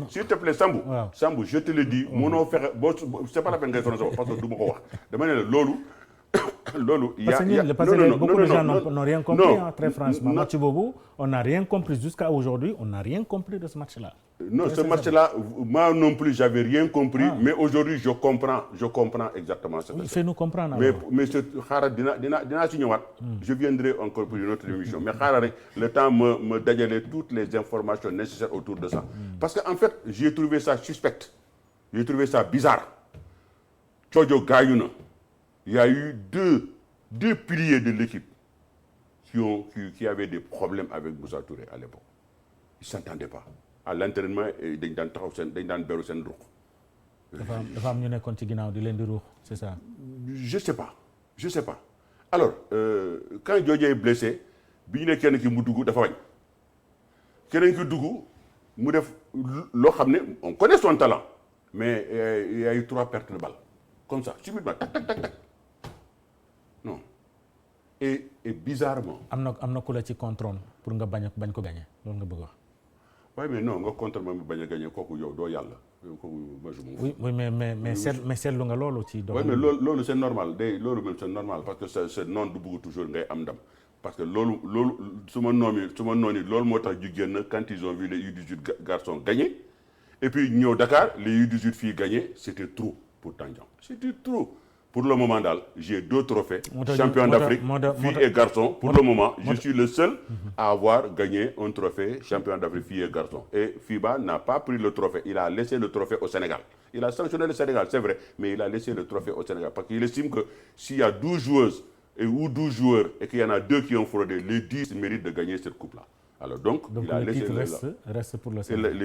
s'il te plaît Sambou. waaw Sambou je te le dis. mënoo fexe boo c'est pas la peine ngay sonn sa bopp parce que du ma ko wax. dama ne la loolu. Parce que beaucoup de gens n'ont rien compris, très franchement. Match boobu, on n'a rien compris jusqu'à aujourd'hui, on n'a rien compris de ce match-là. Non, ce match-là, moi non plus, j'avais rien compris, mais aujourd'hui, je comprends exactement ce que c'est. Fais-nous comprendre. Mais je viendrai encore pour une autre émission. Mais le temps me dajale toutes les informations nécessaires autour de ça. Parce qu'en fait, j'ai trouvé ça suspect. J'ai trouvé ça bizarre. Tchodjo Gayouna. Il y a eu deux piliers de l'équipe qui avaient des problèmes avec Moussa Touré à l'époque. Ils ne s'entendaient pas. À l'entraînement, dañ daan beru seen ruq. dafa am ñu nekkoon ci ginnaaw di leen di ruux, c'est ça? Je sais pas. Alors, quand Diodje est blessé, bi ñu ne kenn ki mu dugg dafa wañ. Keneen ki dugg mu def loo xam ne on connaît son talent, mais il y a eu 3 pertes de balles. Comme ça, subitement, tac. Non. Et bizarrement. am na ku la ci contrôle pour nga bañ ko gagner loolu nga bëgg wax. Oui mais non nga contre ma bañ a gagner kooku yow doo yàlla. Oui mais seetlu nga loolu ci. Oui mais loolu c'est normal loolu même c'est normal parce que c'est non du bëgg toujours ngay am ndam parce que loolu suma noon yi loolu moo tax ñu génn quand ils ont vu les U18 garçons gagner et puis ñëw Dakar les U18 filles gagner c'était trop pour Tandian. C'était trop. Pour le moment, j'ai 2 trophées, champion d'Afrique, filles et garçons. Pour le moment, je suis le seul à avoir gagné un trophée, champion d'Afrique, filles et garçons. Et FIBA n'a pas pris le trophée, il a laissé le trophée au Sénégal. Il a sanctionné le Sénégal, c'est vrai, mais il a laissé le trophée au Sénégal. Parce qu'il estime que s'il y a 12 joueuses ou 12 joueurs et qu'il y en a 2 qui ont fraudé, les 10 méritent de gagner cette coupe-là. Alors donc il a laissé reste pour le Sénégal.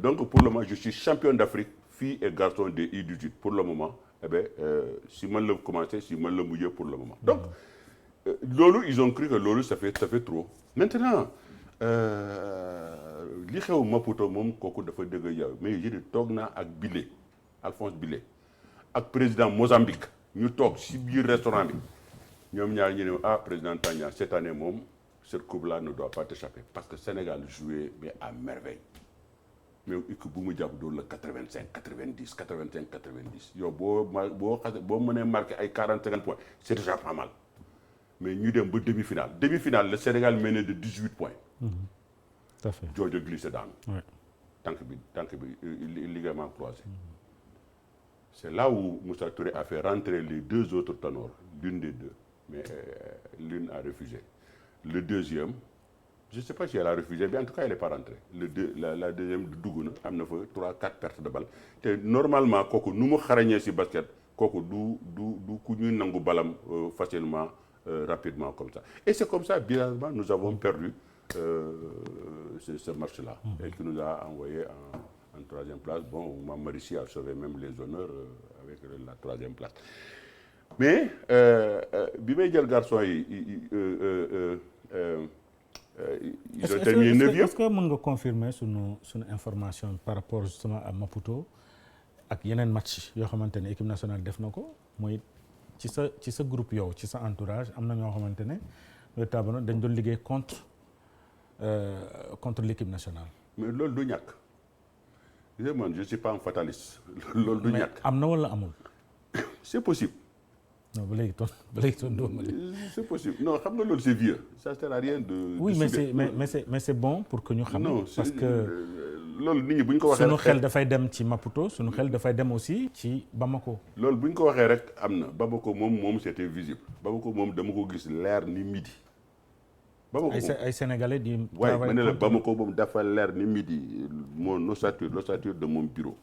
Donc pour le moment, je suis champion d'Afrique, filles et garçons des U18 pour le moment. Eh bien, si moi le commencer, si moi le mouiller pour le moment. Donc, lolo, ils ont cru que lolo, ça fait trop. Maintenant, li xew Maputo moom kooku dafa dëgg yow mais j'ai dit toog naa ak Bilé, Alphonse Bilé, ak président Mozambique, ñu toog si biir restaurant bi, ñoom ñaar ñu ne président Tandian cette année moom cette coupe-là ne doit pas t'échapper parce que Sénégal jouait mais à merveille. Mais équipe bu mu jàpp doon la 85 90 85 90 yow boo mënee marqué ay 40-50 points c'est déjà pas mal mais ñu dem ba demi-finale le Sénégal menait de 18 points. Tout à fait. Diodje glissé daanu. tànk bi ligament croisé. C'est là où Moussa Touré a fait rentrer les 2 autres ténors, l'une des 2, mais l'une a refusé. Le deuxième. Je ne sais pas si elle a refusé, mais en tout cas, elle n'est pas rentrée. La deuxième, Dougouna, elle a fait 3-4 pertes de balles. Et normalement, quand nous avons fait ce basket, nous avons balam facilement, rapidement, comme ça. Et c'est comme ça, bizarrement, nous avons perdu ce match-là, et qui nous a envoyé en 3e place. Bon, Marissi a sauvé même les honneurs avec la 3e place. Mais, le garçon, ils ont terminé 9e. Est-ce que mën nga confirmer sunu information par rapport justement à Maputo ak yeneen match yoo xamante ne équipe nationale def na ko mooy ci sa groupe yow ci sa entourage am na ñoo xamante ne véritablement dañ doon liggéey contre l'équipe nationale. mais loolu du ñàkk man je suis pas un fataliste. loolu du ñàkk am na wala amul. c'est possible. non ba léegi toon dooma c'est possible non xam nga loolu c'est vieux ça sert à rien de. oui mais c'est bon pour que ñu xam. non parce que loolu nit ñi bu ñu ko waxee. sunu xel dafay dem ci Maputo sunu xel dafay dem aussi ci Bamako. loolu bu ñu ko waxee rek am na Bamako moom c'était visible Bamako moom dama ko gis leer ni midi. Bamako ay sénégalais di. waaye ma ne la Bamako moom dafa leer ni midi l'ossature de mon bureau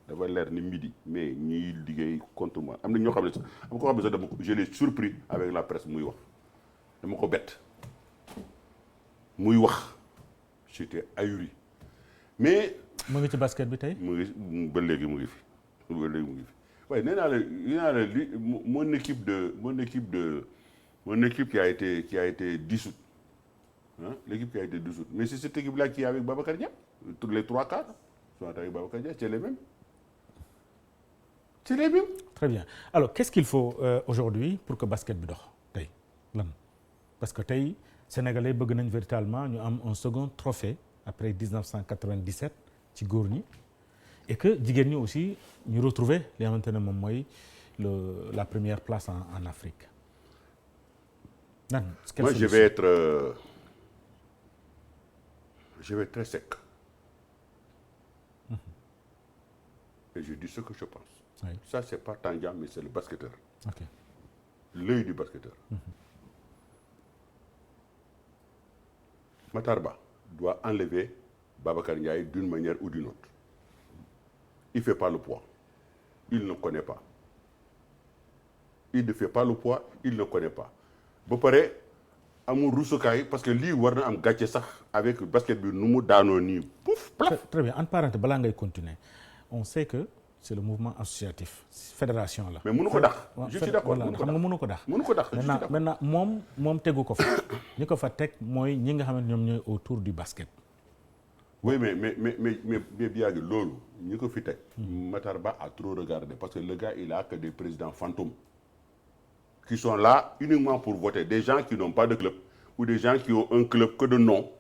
dafa leer ni midi mais ñiy liggéey contre moi am na ñoo xam ne sax am ko xam ne sax je l'ai surpris avec la presse muy wax dama ko bett muy wax j'étais ahuri mais. mu ngi ci basket bi tey. mu ngi ba léegi mu ngi fi waaye nee naa la li mon équipe qui a été dissoute hein, l'équipe qui a été dissoute mais c'est cette équipe là qui est avec Babacar Dia tous les 3 quarts sont avec Babacar Dia c'est les mêmes. Très bien alors qu'est-ce qu'il faut aujourd'hui pour que basket bi dox tey lan parce que tey sénégalais bëgg nañ véritablement ñu am un second trophée après 1997 ci góor ñi et que jigéen ñi aussi ñu retrouver li nga xamante ne moom mooy la première place en Afrique. Moi je vais être très sec. Et je dis ce que je pense. Oui. Ça c'est pas Tandian mais c'est le basketteur. Ok. L'œil du basketteur. Matar Ba doit enlever Babacar Ndiaye d'une manière ou d'une autre. Il fait pas le poids. Il ne connaît pas. Il ne fait pas le poids, il ne connaît pas. ba pare amul rusukaay parce que lii war na am gàcce sax avec basket bi nu mu daanoo nii pouf plaf. Très bien en parenthèse balaa ngay continuer on sait que c'est le mouvement associatif fédération la. mais mënu ko dàq. je suis d'accord xam nga mënu ko dàq. mënu ko dàq maintenant moom tegu ko fa ñi ko fa teg mooy ñi nga xamante ñoom ñooy autour du basket. oui mais Biagui loolu ñi ko fi teg. Matar Ba a trop regardé parce que le gars il a que des présidents fantômes. Qui sont là uniquement pour voter, des gens qui n'ont pas de club ou des gens qui ont un club que de nom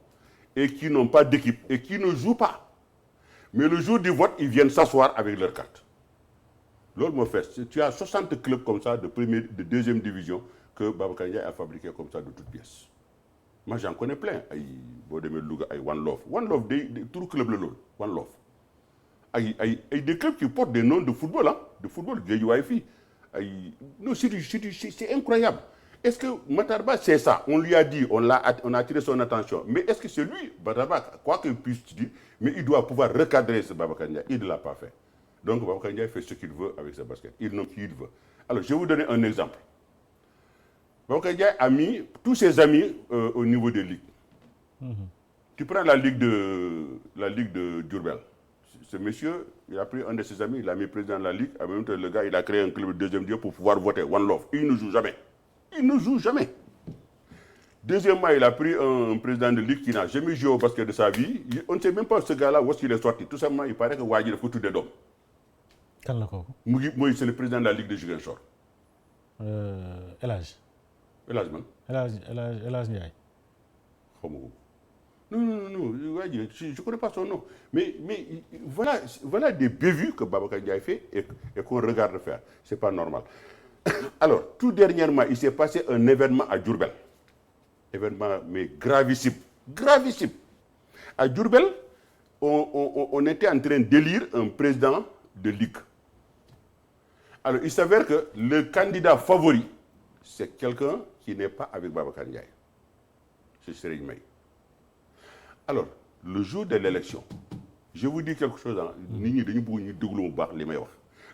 et qui n'ont pas d'équipe et qui ne jouent pas. Mais le jour du vote, ils viennent s'asseoir avec leur carte. Loolu moo fait, tu as 60 clubs comme ça de première, de deuxième division que Babacar Ndiaye a fabriqué comme ça de toutes pièces. Moi j'en connais plein ay boo demee Louga ay One Love day turu club la loolu One Love ay des clubs qui portent des noms de football de football Guédiawaye fii. Non, c'est incroyable. Est-ce que Matar Ba c'est ça? On lui a dit, on a attiré son attention. Mais est-ce que c'est lui, Matar Ba, quoi qu'il puisse dire, mais il doit pouvoir recadrer ce Babacar Ndiaye. Il ne l'a pas fait. Donc Babacar Ndiaye fait ce qu'il veut avec ce basket. Il nomme qui il veut. Alors je vais vous donner un exemple. Babacar Ndiaye a mis tous ses amis au niveau des ligues. Tu prends la ligue de Diourbel. Ce monsieur, il a pris un de ses amis, il a mis président de la ligue. En même temps, le gars, il a créé un club de deuxième division pour pouvoir voter One Love. Il ne joue jamais. Deuxièmement, il a pris un président de ligue qui n'a jamais joué au basket de sa vie. On ne sait même pas ce gars-là où est-ce qu'il est sorti. Tout simplement, il paraît que Wadji a foutu des dômes. Kan la kooku. Moi, c'est le président de la ligue de Ziguinchor. El Hadj. El Hadj man. El Hadj Ndiaye. Xaw ma ko. Non, Wadji, je ne connais pas son nom. Mais voilà des bévues que Babacar Ndiaye fait et qu'on regarde faire. C'est pas normal. Alors, tout dernièrement, il s'est passé un événement à Diourbel. Événement, mais gravissime. Gravissime. À Diourbel, on était en train d'élire un président de ligue. Alors, il s'avère que le candidat favori, c'est quelqu'un qui n'est pas avec Babacar Ndiaye. C'est Serigne May. Alors, le jour de l'élection, je vous dis quelque chose.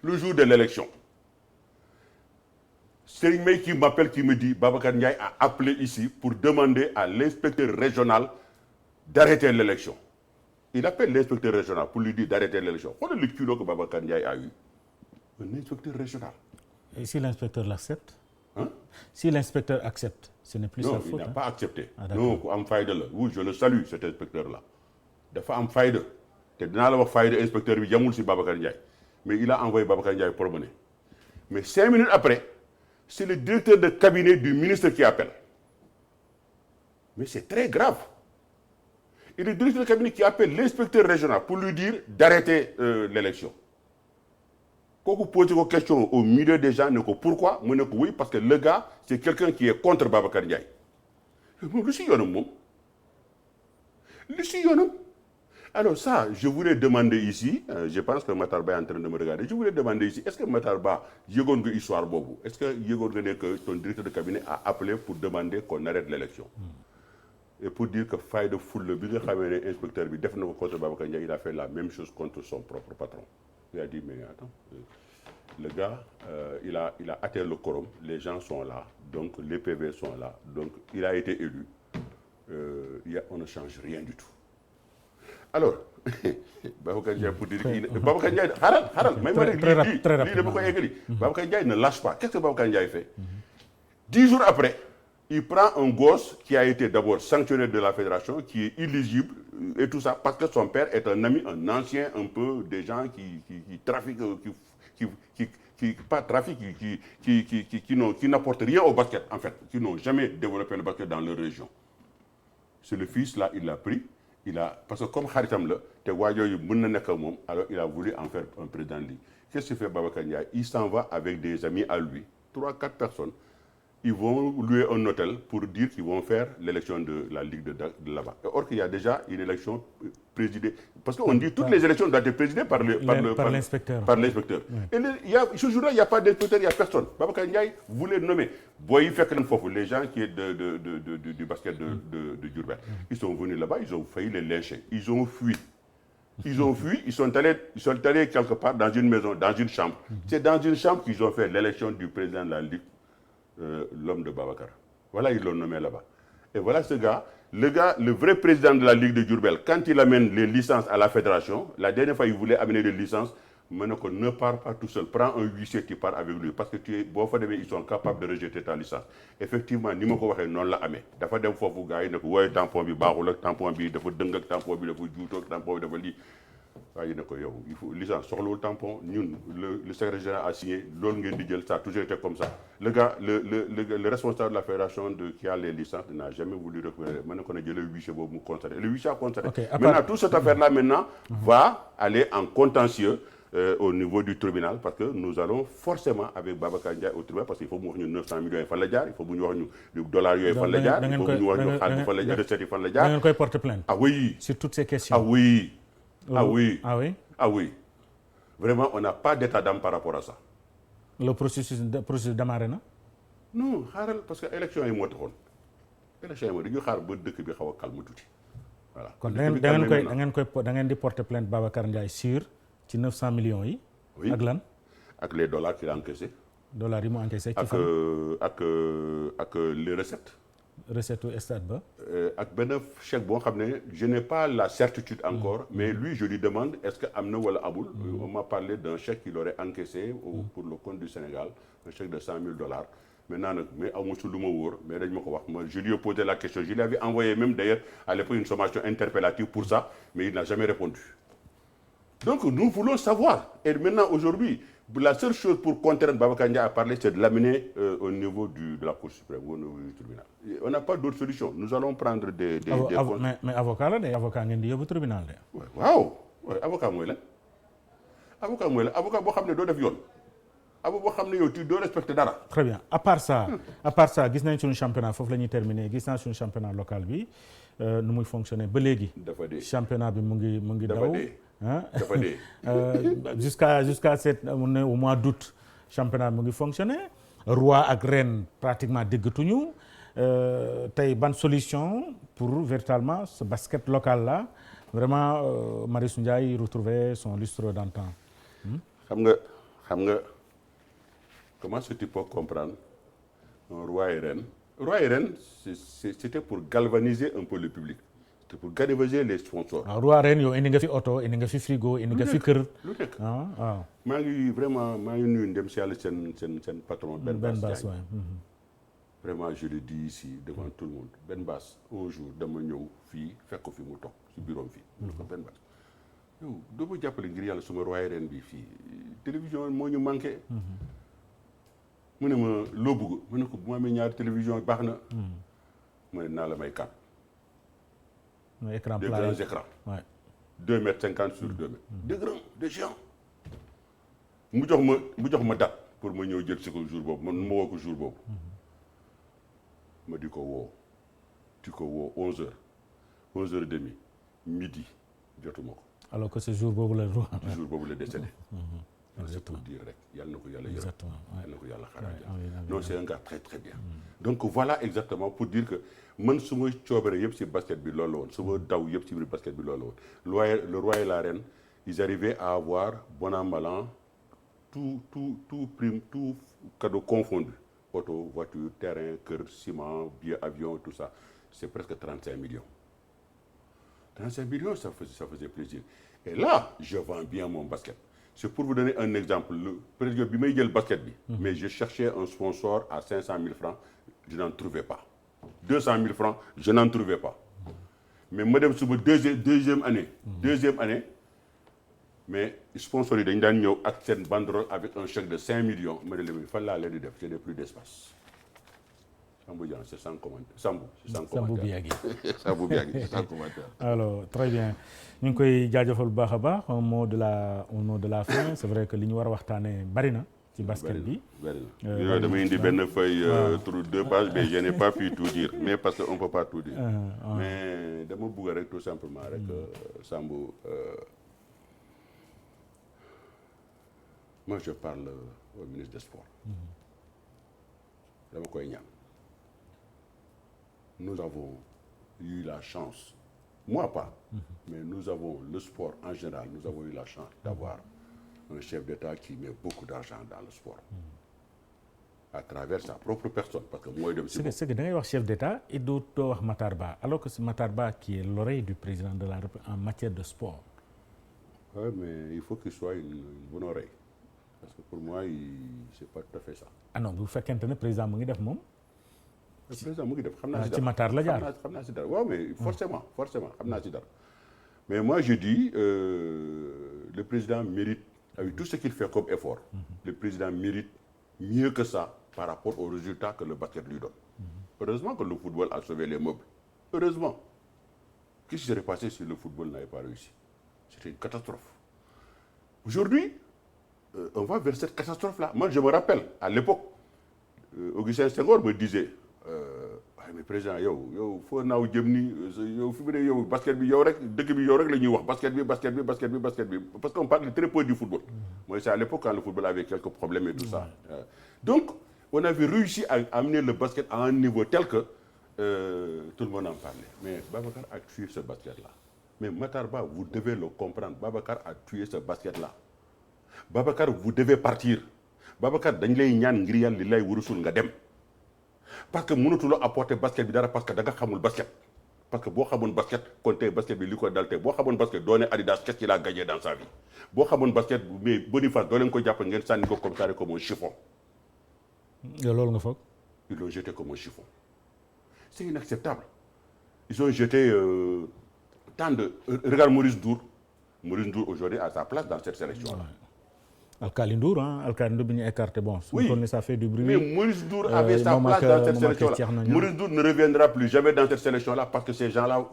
Le jour de l'élection, Serigne May qui m'appelle, qui me dit Babacar Ndiaye a appelé ici pour demander à l'inspecteur régional d'arrêter l'élection. Il appelle l'inspecteur régional pour lui dire d'arrêter l'élection. Quel est le culot que Babacar Ndiaye a eu? Un inspecteur régional. Et si l'inspecteur l'accepte? Hein? Si l'inspecteur accepte, ce n'est plus sa faute. Non, il n'a pas accepté. Ah, non, am fayda la. Oui, je le salue, cet inspecteur-là. Dafa am fayda. Te dinaa la wax fayda inspecteur bi yamul si Babacar Ndiaye. Mais il a envoyé Babacar Ndiaye promener. Mais 5 minutes après, c'est le directeur de cabinet du ministre qui appelle. Mais c'est très grave. Et le directeur de cabinet qui appelle l'inspecteur régional pour lui dire d'arrêter l'élection. Quand vous posez vos questions au milieu des gens, pourquoi? Oui, parce que le gars, c'est quelqu'un qui est contre Babacar Ndiaye. Alors ça, je voulais demander ici, je pense que Matar Ba est en train de me regarder, je voulais demander ici, est-ce que Matar Ba, histoire bobu, est-ce que ton directeur de cabinet a appelé pour demander qu'on arrête l'élection? Et pour dire que faille de foule, le inspecteur, contre Babacar Ndiaye, il a fait la même chose contre son propre patron. Il a dit, mais attends, le gars, il a atteint le quorum, les gens sont là, donc les PV sont là, donc il a été élu. On ne change rien du tout. Alors, Babacar Ndiaye pour dire Babacar Ndiaye, Babacar Ndiaye ne lâche pas. Qu'est-ce que Babacar Ndiaye fait? 10 jours après, il prend un gosse qui a été d'abord sanctionné de la fédération, qui est éligible et tout ça, parce que son père est un ami, un ancien, un peu des gens qui trafiquent, qui n'apportent rien au basket, en fait, qui n'ont jamais développé le basket dans leur région. C'est le fils, là, il l'a pris. Parce que comme Kharitam alors il a voulu en faire un président de ligue. Qu'est-ce que fait Babacar Ndiaye? Il s'en va avec des amis à lui, 3-4 personnes. Ils vont louer un hôtel pour dire qu'ils vont faire l'élection de la Ligue de là-bas. Or qu'il y a déjà une élection présidée. Parce qu'on dit que toutes les élections doivent être présidées par l'inspecteur. Et ce jour-là, il n'y a pas d'inspecteur, il n'y a personne. Babacar Ndiaye voulait nommer. Les gens qui sont du basket de Diourbel. Ils sont venus là-bas, ils ont failli les lyncher. Ils ont fui. Ils sont allés quelque part dans une maison, dans une chambre. C'est dans une chambre qu'ils ont fait l'élection du président de la Ligue. L'homme de Babacar. Voilà, ils l'ont nommé là-bas. Et voilà ce gars, le vrai président de la Ligue de Diourbel, quand il amène les licences à la fédération, la dernière fois il voulait amener des licences, maintenant qu'on ne part pas tout seul, prends un huissier qui part avec lui, parce que ils sont capables de rejeter ta licence. Effectivement, ni moko waxe non la amé. Dafa dem fofu gaay ne ko woy tampon bi baxul ak tampon bi dafa deung ak tampon bi dafa juuto ak tampon bi dafa li. Il faut licence sur le tampon, le secrétaire général a signé, ça a toujours été comme ça. Le responsable de la fédération qui a les licences n'a jamais voulu récupérer. Maintenant qu'on a dit le huissier, vous constater. Le huissier a constaté. Okay, maintenant, toute cette affaire-là va aller en contentieux au niveau du tribunal parce que nous allons forcément avec Babacar Ndiaye au tribunal parce qu'il faut que nous 900 millions de dollars, il faut que nous dollars, il faut que nous porter plainte. Ah oui. Sur toutes ces questions. Ah oui. Ah oui. Ah oui. Vraiment, on n'a pas d'état d'âme par rapport à ça. Le processus démarré, non? Non, parce que l'élection est morte. L'élection est morte. Nous avons calme tout. Voilà. Quand vous avez porté plainte Babacar Ndiaye sur 900 millions, oui. Avec les dollars qu'il a encaissés. Dollars qu'il a encaissés. Avec les recettes. Recette au stade ba. Avec ben chèque bon, je n'ai pas la certitude encore, mais lui je lui demande est-ce que Amna ou Aboul, on m'a parlé d'un chèque qu'il aurait encaissé pour le compte du Sénégal, un chèque de 100 000 $. Maintenant, je lui ai posé la question, je lui avais envoyé même d'ailleurs à l'époque une sommation interpellative pour ça, mais il n'a jamais répondu. Donc nous voulons savoir. Et maintenant aujourd'hui, la seule chose pour contraindre Babacar Ndiaye à parler, c'est de l'amener au niveau de la Cour suprême, au niveau du tribunal. On n'a pas d'autre solution. Nous allons prendre des mais avocat là, des avocats qui au tribunal. Wow, avocat moi là. Avocat moi là. Avocat boo xam ne doo def yoon. Avocat boo xam ne yow tu dois respecter dara. Très bien. À part ça, gis nañ suñu championnat foofu la ñuy terminer. Gis naa suñu championnat local bi nu muy fonctionner ba léegi. Championnat bi mu ngi daw. Jusqu'à au mois d'août, le championnat a fonctionné. Roi et Reine pratiquement déggatuñu. Bonne solution pour véritablement ce basket local là. Vraiment, Marius Ndiaye retrouver son lustre d'antan. Comment est-ce que tu peux comprendre un Roi et Reine? Roi et Reine, c'était pour galvaniser un peu le public. Pour galvaniser les sponsors. Roi Reine, il y a des auto, il y a des frigo, il y a des kër. Vraiment, je patron Ben Bass. Vraiment, je le dis ici devant tout le monde. Ben Bass, un jour, je suis venu ici, je suis venu au bureau. Ben Bass. Je suis venu à la Roi Reine. La télévision, moi, nous manquait. mu ne ma loo bëgg ma ne ko bu ma amee ñaari télévision baax na. mu ne naa la may 4. mooy écran des plat grands écrans. Ouais. 2,50 m sur 2 mètres. des grands des géants. mu jox ma date pour ma ñëw jël si ko jour boobu man ma woo ko jour boobu. ma di ko woo 11h 11h30 midi jotuma ko. alors que ce jour boobu la jour boobu la décédé. c'est pour dire rek yàlla na ko yàlla yërëm. yàlla na ko yàlla xaaral. non c'est un gars très très bien. donc voilà exactement pour dire que man su ma coobare yëpp si basket bi loolu la woon su ma daw yëpp si biir basket bi loolu la woon. le roi et la reine ils arrivaient à avoir bon an mal an tout prime tout cadeau confondu. Auto, voiture, terrain, cœur, ciment, billet, avion, tout ça. C'est presque 35 millions. 35 millions, ça faisait plaisir. Et là, je vends bien mon basket. C'est pour vous donner un exemple. Le basket, mais je cherchais un sponsor à 500 000 francs, je n'en trouvais pas. 200 000 francs, je n'en trouvais pas. Mais madame, sur ma deuxième année, mais sponsor yi dañ daan ñëw ak seen banderole avec un chèque de 5 millions ma ne leen fan laa leen di def je n'ai plus d'espace. Sambou Dieng c'est sans commentaire Sambou c'est sans commentaire Sambou Biagui c'est sans commentaire. alors très bien ñu ngi koy jaajëfal bu baax a baax au mot de la fin c'est vrai que li ñu war a waxtaanee bari na ci basket bi. bari na damay indi benn feuille sur 2 pages mais je n'ai pas pu tout dire mais parce que on peut pas tout dire. mais dama bëgg rek tout simplement rek Sambou. Moi, je parle au ministre des Sports. Dama koy ñaan. Nous avons eu la chance, moi pas, mais nous avons le sport en général, nous avons eu la chance d'avoir un chef d'État qui met beaucoup d'argent dans le sport. À travers sa propre personne, parce que mooy dem si c'est que da ngay wax chef d'État et doo wax Matar Ba alors que c'est Matar Ba qui est l'oreille du président de la République en matière de sport. Oui, mais il faut qu'il soit une bonne oreille. Parce que pour moi c'est pas tout à fait ça. ah non bu fekkente ne président mu ngi def moom. le président mu ngi def xam naa si dara ci Matar la jaar xam naa si dara waaw mais forcément xam naa si dara. mais moi je dis le président mérite avec tout ce qu'il fait comme effort. Le président mérite mieux que ça par rapport aux résultats que le basket lui donne. Heureusement que le football a sauvé les meubles. Heureusement. Qu'est-ce qui serait passé si le football n'avait pas réussi? C'était une catastrophe. Aujourd'hui. On va vers cette catastrophe-là. Moi, je me rappelle, à l'époque, Augustin Senghor me disait mais président yow foo naaw jëm ni yow fi mu ne yow basket bi yow rek dëkk bi yow rek la ñuy wax basket bi parce qu'on parle très peu du football. Moi, c'est à l'époque quand le football avait quelques problèmes et tout ça. Donc, on avait réussi à amener le basket à un niveau tel que tout le monde en parlait. Mais Babacar a tué ce basket-là. Mais Matar Ba, vous devez le comprendre. Babacar a tué ce basket-là. Babacar, vous devez partir. Babacar, dañ lay ñaan ngir Yàlla li lay wurusul nga dem. Parce que mënatuloo apporter basket bi dara parce que da nga xamul basket. Parce que boo xamoon basket kon tey basket bi li ko dal tey boo xamoon basket doo ne Adidas qu'est-ce qu'il a gagné dans sa vie. boo xamoon basket mais Boniface doo leen ko jàpp ngeen sànni ko comme ça comme un chiffon. yow loolu nga foog. Ils l'ont jeté comme un chiffon. C'est inacceptable. Ils ont jeté tant de. Regarde Maurice Ndour. Maurice Ndour aujourd'hui a sa place dans cette sélection-là. Alkali Ndour bi ñu écarté bon. Oui, ça fait du bruit. mais Maurice Ndour avait sa place dans cette sélection-là. Maurice Ndour ne reviendra plus jamais dans cette sélection-là parce que ces gens-là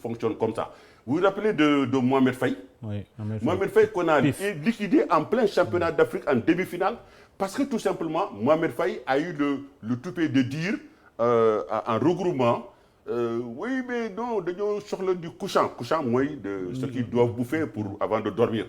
fonctionnent comme ça. Vous vous rappelez de Mohamed Faye? Oui, Mohamed Faye qu'on a liquidé en plein championnat d'Afrique en demi-finale parce que tout simplement Mohamed Faye a eu le toupet de dire en regroupement oui mais non dañoo soxla du couchant mooy de ce qu'ils doivent bouffer avant de dormir.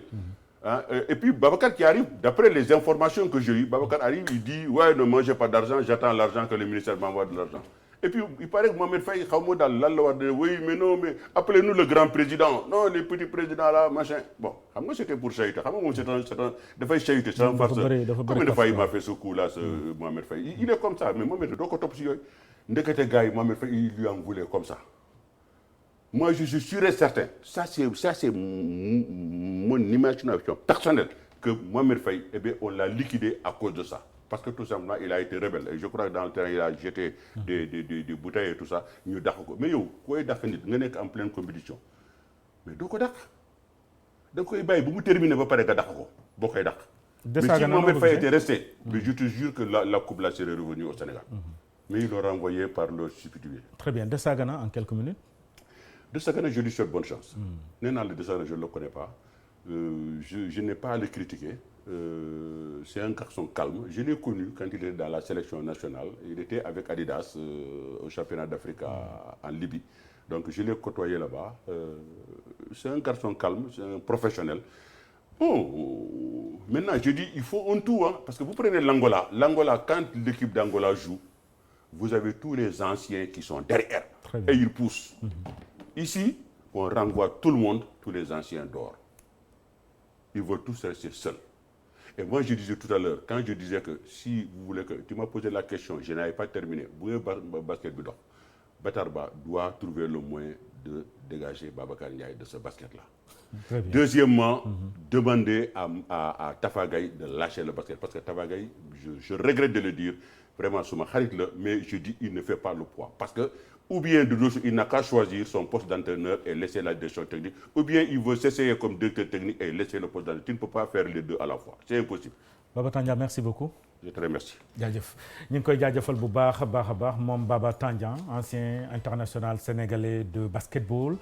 Et puis Babacar qui arrive, d'après les informations que j'ai eues, Babacar arrive, il dit ouais, ne mangez pas d'argent, j'attends l'argent que le ministère m'envoie de l'argent. Et puis il paraît que Mohamed Faye oui mais non mais appelez-nous le grand président, non les petits présidents là machin. Bon xam nga c'était pour chahuter, xam nga moom c'est un dafay chahuter, c'est un farceur. Combien de fois il m'a fait ce coup là ce Mohamed Faye? Il est comme ça, mais Mohamed doo ko topp si yooyu. Ndekete gars yi Mohamed Faye il lui en voulait comme ça. Moi, je suis sûr et certain, ça c'est mon imagination personnelle, que Mohamed Faye, eh bien, on l'a liquidé à cause de ça. Parce que tout simplement, il a été rebelle. Et je crois que dans le terrain, il a jeté des bouteilles et tout ça. Mais yo, quoi est en pleine compétition. Mais donc, da koy bàyyi bu mu terminer ba pare nga dàq ko boo koy dàq. Mais si Mohamed Faye était resté, mais je te jure que la coupe là serait revenue au Sénégal. Mais ils l'ont renvoyé par leur stupidité. Très bien. De Sagana, en quelques minutes. De Sagana, je lui souhaite bonne chance. Nénan, le De Sagana, je ne le connais pas. Je n'ai pas à le critiquer. C'est un garçon calme. Je l'ai connu quand il était dans la sélection nationale. Il était avec Adidas au championnat d'Afrique en Libye. Donc je l'ai côtoyé là-bas. C'est un garçon calme, c'est un professionnel. Bon, maintenant je dis, il faut un tout, hein, parce que vous prenez l'Angola. L'Angola, quand l'équipe d'Angola joue, vous avez tous les anciens qui sont derrière. Et ils poussent. Ici, on renvoie tout le monde, tous les anciens dehors. Ils veulent tous rester seuls. Et moi, je disais tout à l'heure, quand je disais que si vous voulez que... Tu m'as posé la question, je n'avais pas terminé. Basket Bidon. Batarba doit trouver le moyen de dégager Babacar Ndiaye de ce basket-là. Deuxièmement, demander à Tafagaï de lâcher le basket. Parce que Tafagaï, je regrette de le dire, vraiment, mais je dis il ne fait pas le poids. Parce que, ou bien il n'a qu'à choisir son poste d'entraîneur et laisser la direction technique, ou bien il veut s'essayer comme directeur technique et laisser le poste d'entraîneur. Tu ne peux pas faire les deux à la fois. C'est impossible. Baba Tandian, merci beaucoup. Je te remercie. jaajëf ñu ngi koy jaajëfal bu baax a baax moom Baba Tandian, ancien international sénégalais de basketball,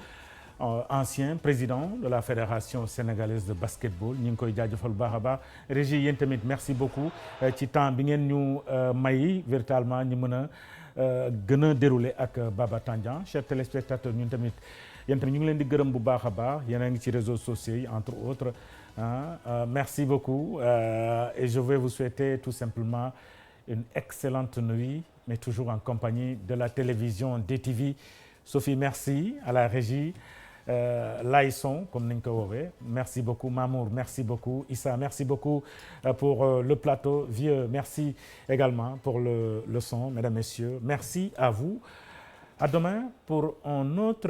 ancien président de la fédération sénégalaise de basketball. ñu ngi koy jaajëfal bu baax a baax. Régie yéen tamit merci beaucoup ci temps bi ngeen ñu may véritablement ñu mën a gën a dérouler ak Baba Tandian. Chers téléspectateurs, ñun tamit yéen tamit ñu ngi leen di gërëm bu baax a baax yéen a ngi ci réseaux sociaux yi entre autres. Merci beaucoup et je vais vous souhaiter tout simplement une excellente nuit, mais toujours en compagnie de la télévision DTV. Sophie, merci à la régie. Laïson, comme nous l'avons. Merci beaucoup. Mamour, merci beaucoup. Issa, merci beaucoup pour le plateau. Vieux, merci également pour le son, mesdames, messieurs. Merci à vous. À demain pour un autre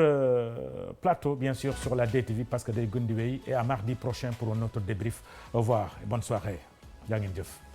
plateau, bien sûr, sur la DTV, parce que des Gundiwei, et à mardi prochain pour un autre débrief. Au revoir et bonne soirée. Jaa ngeen jëf.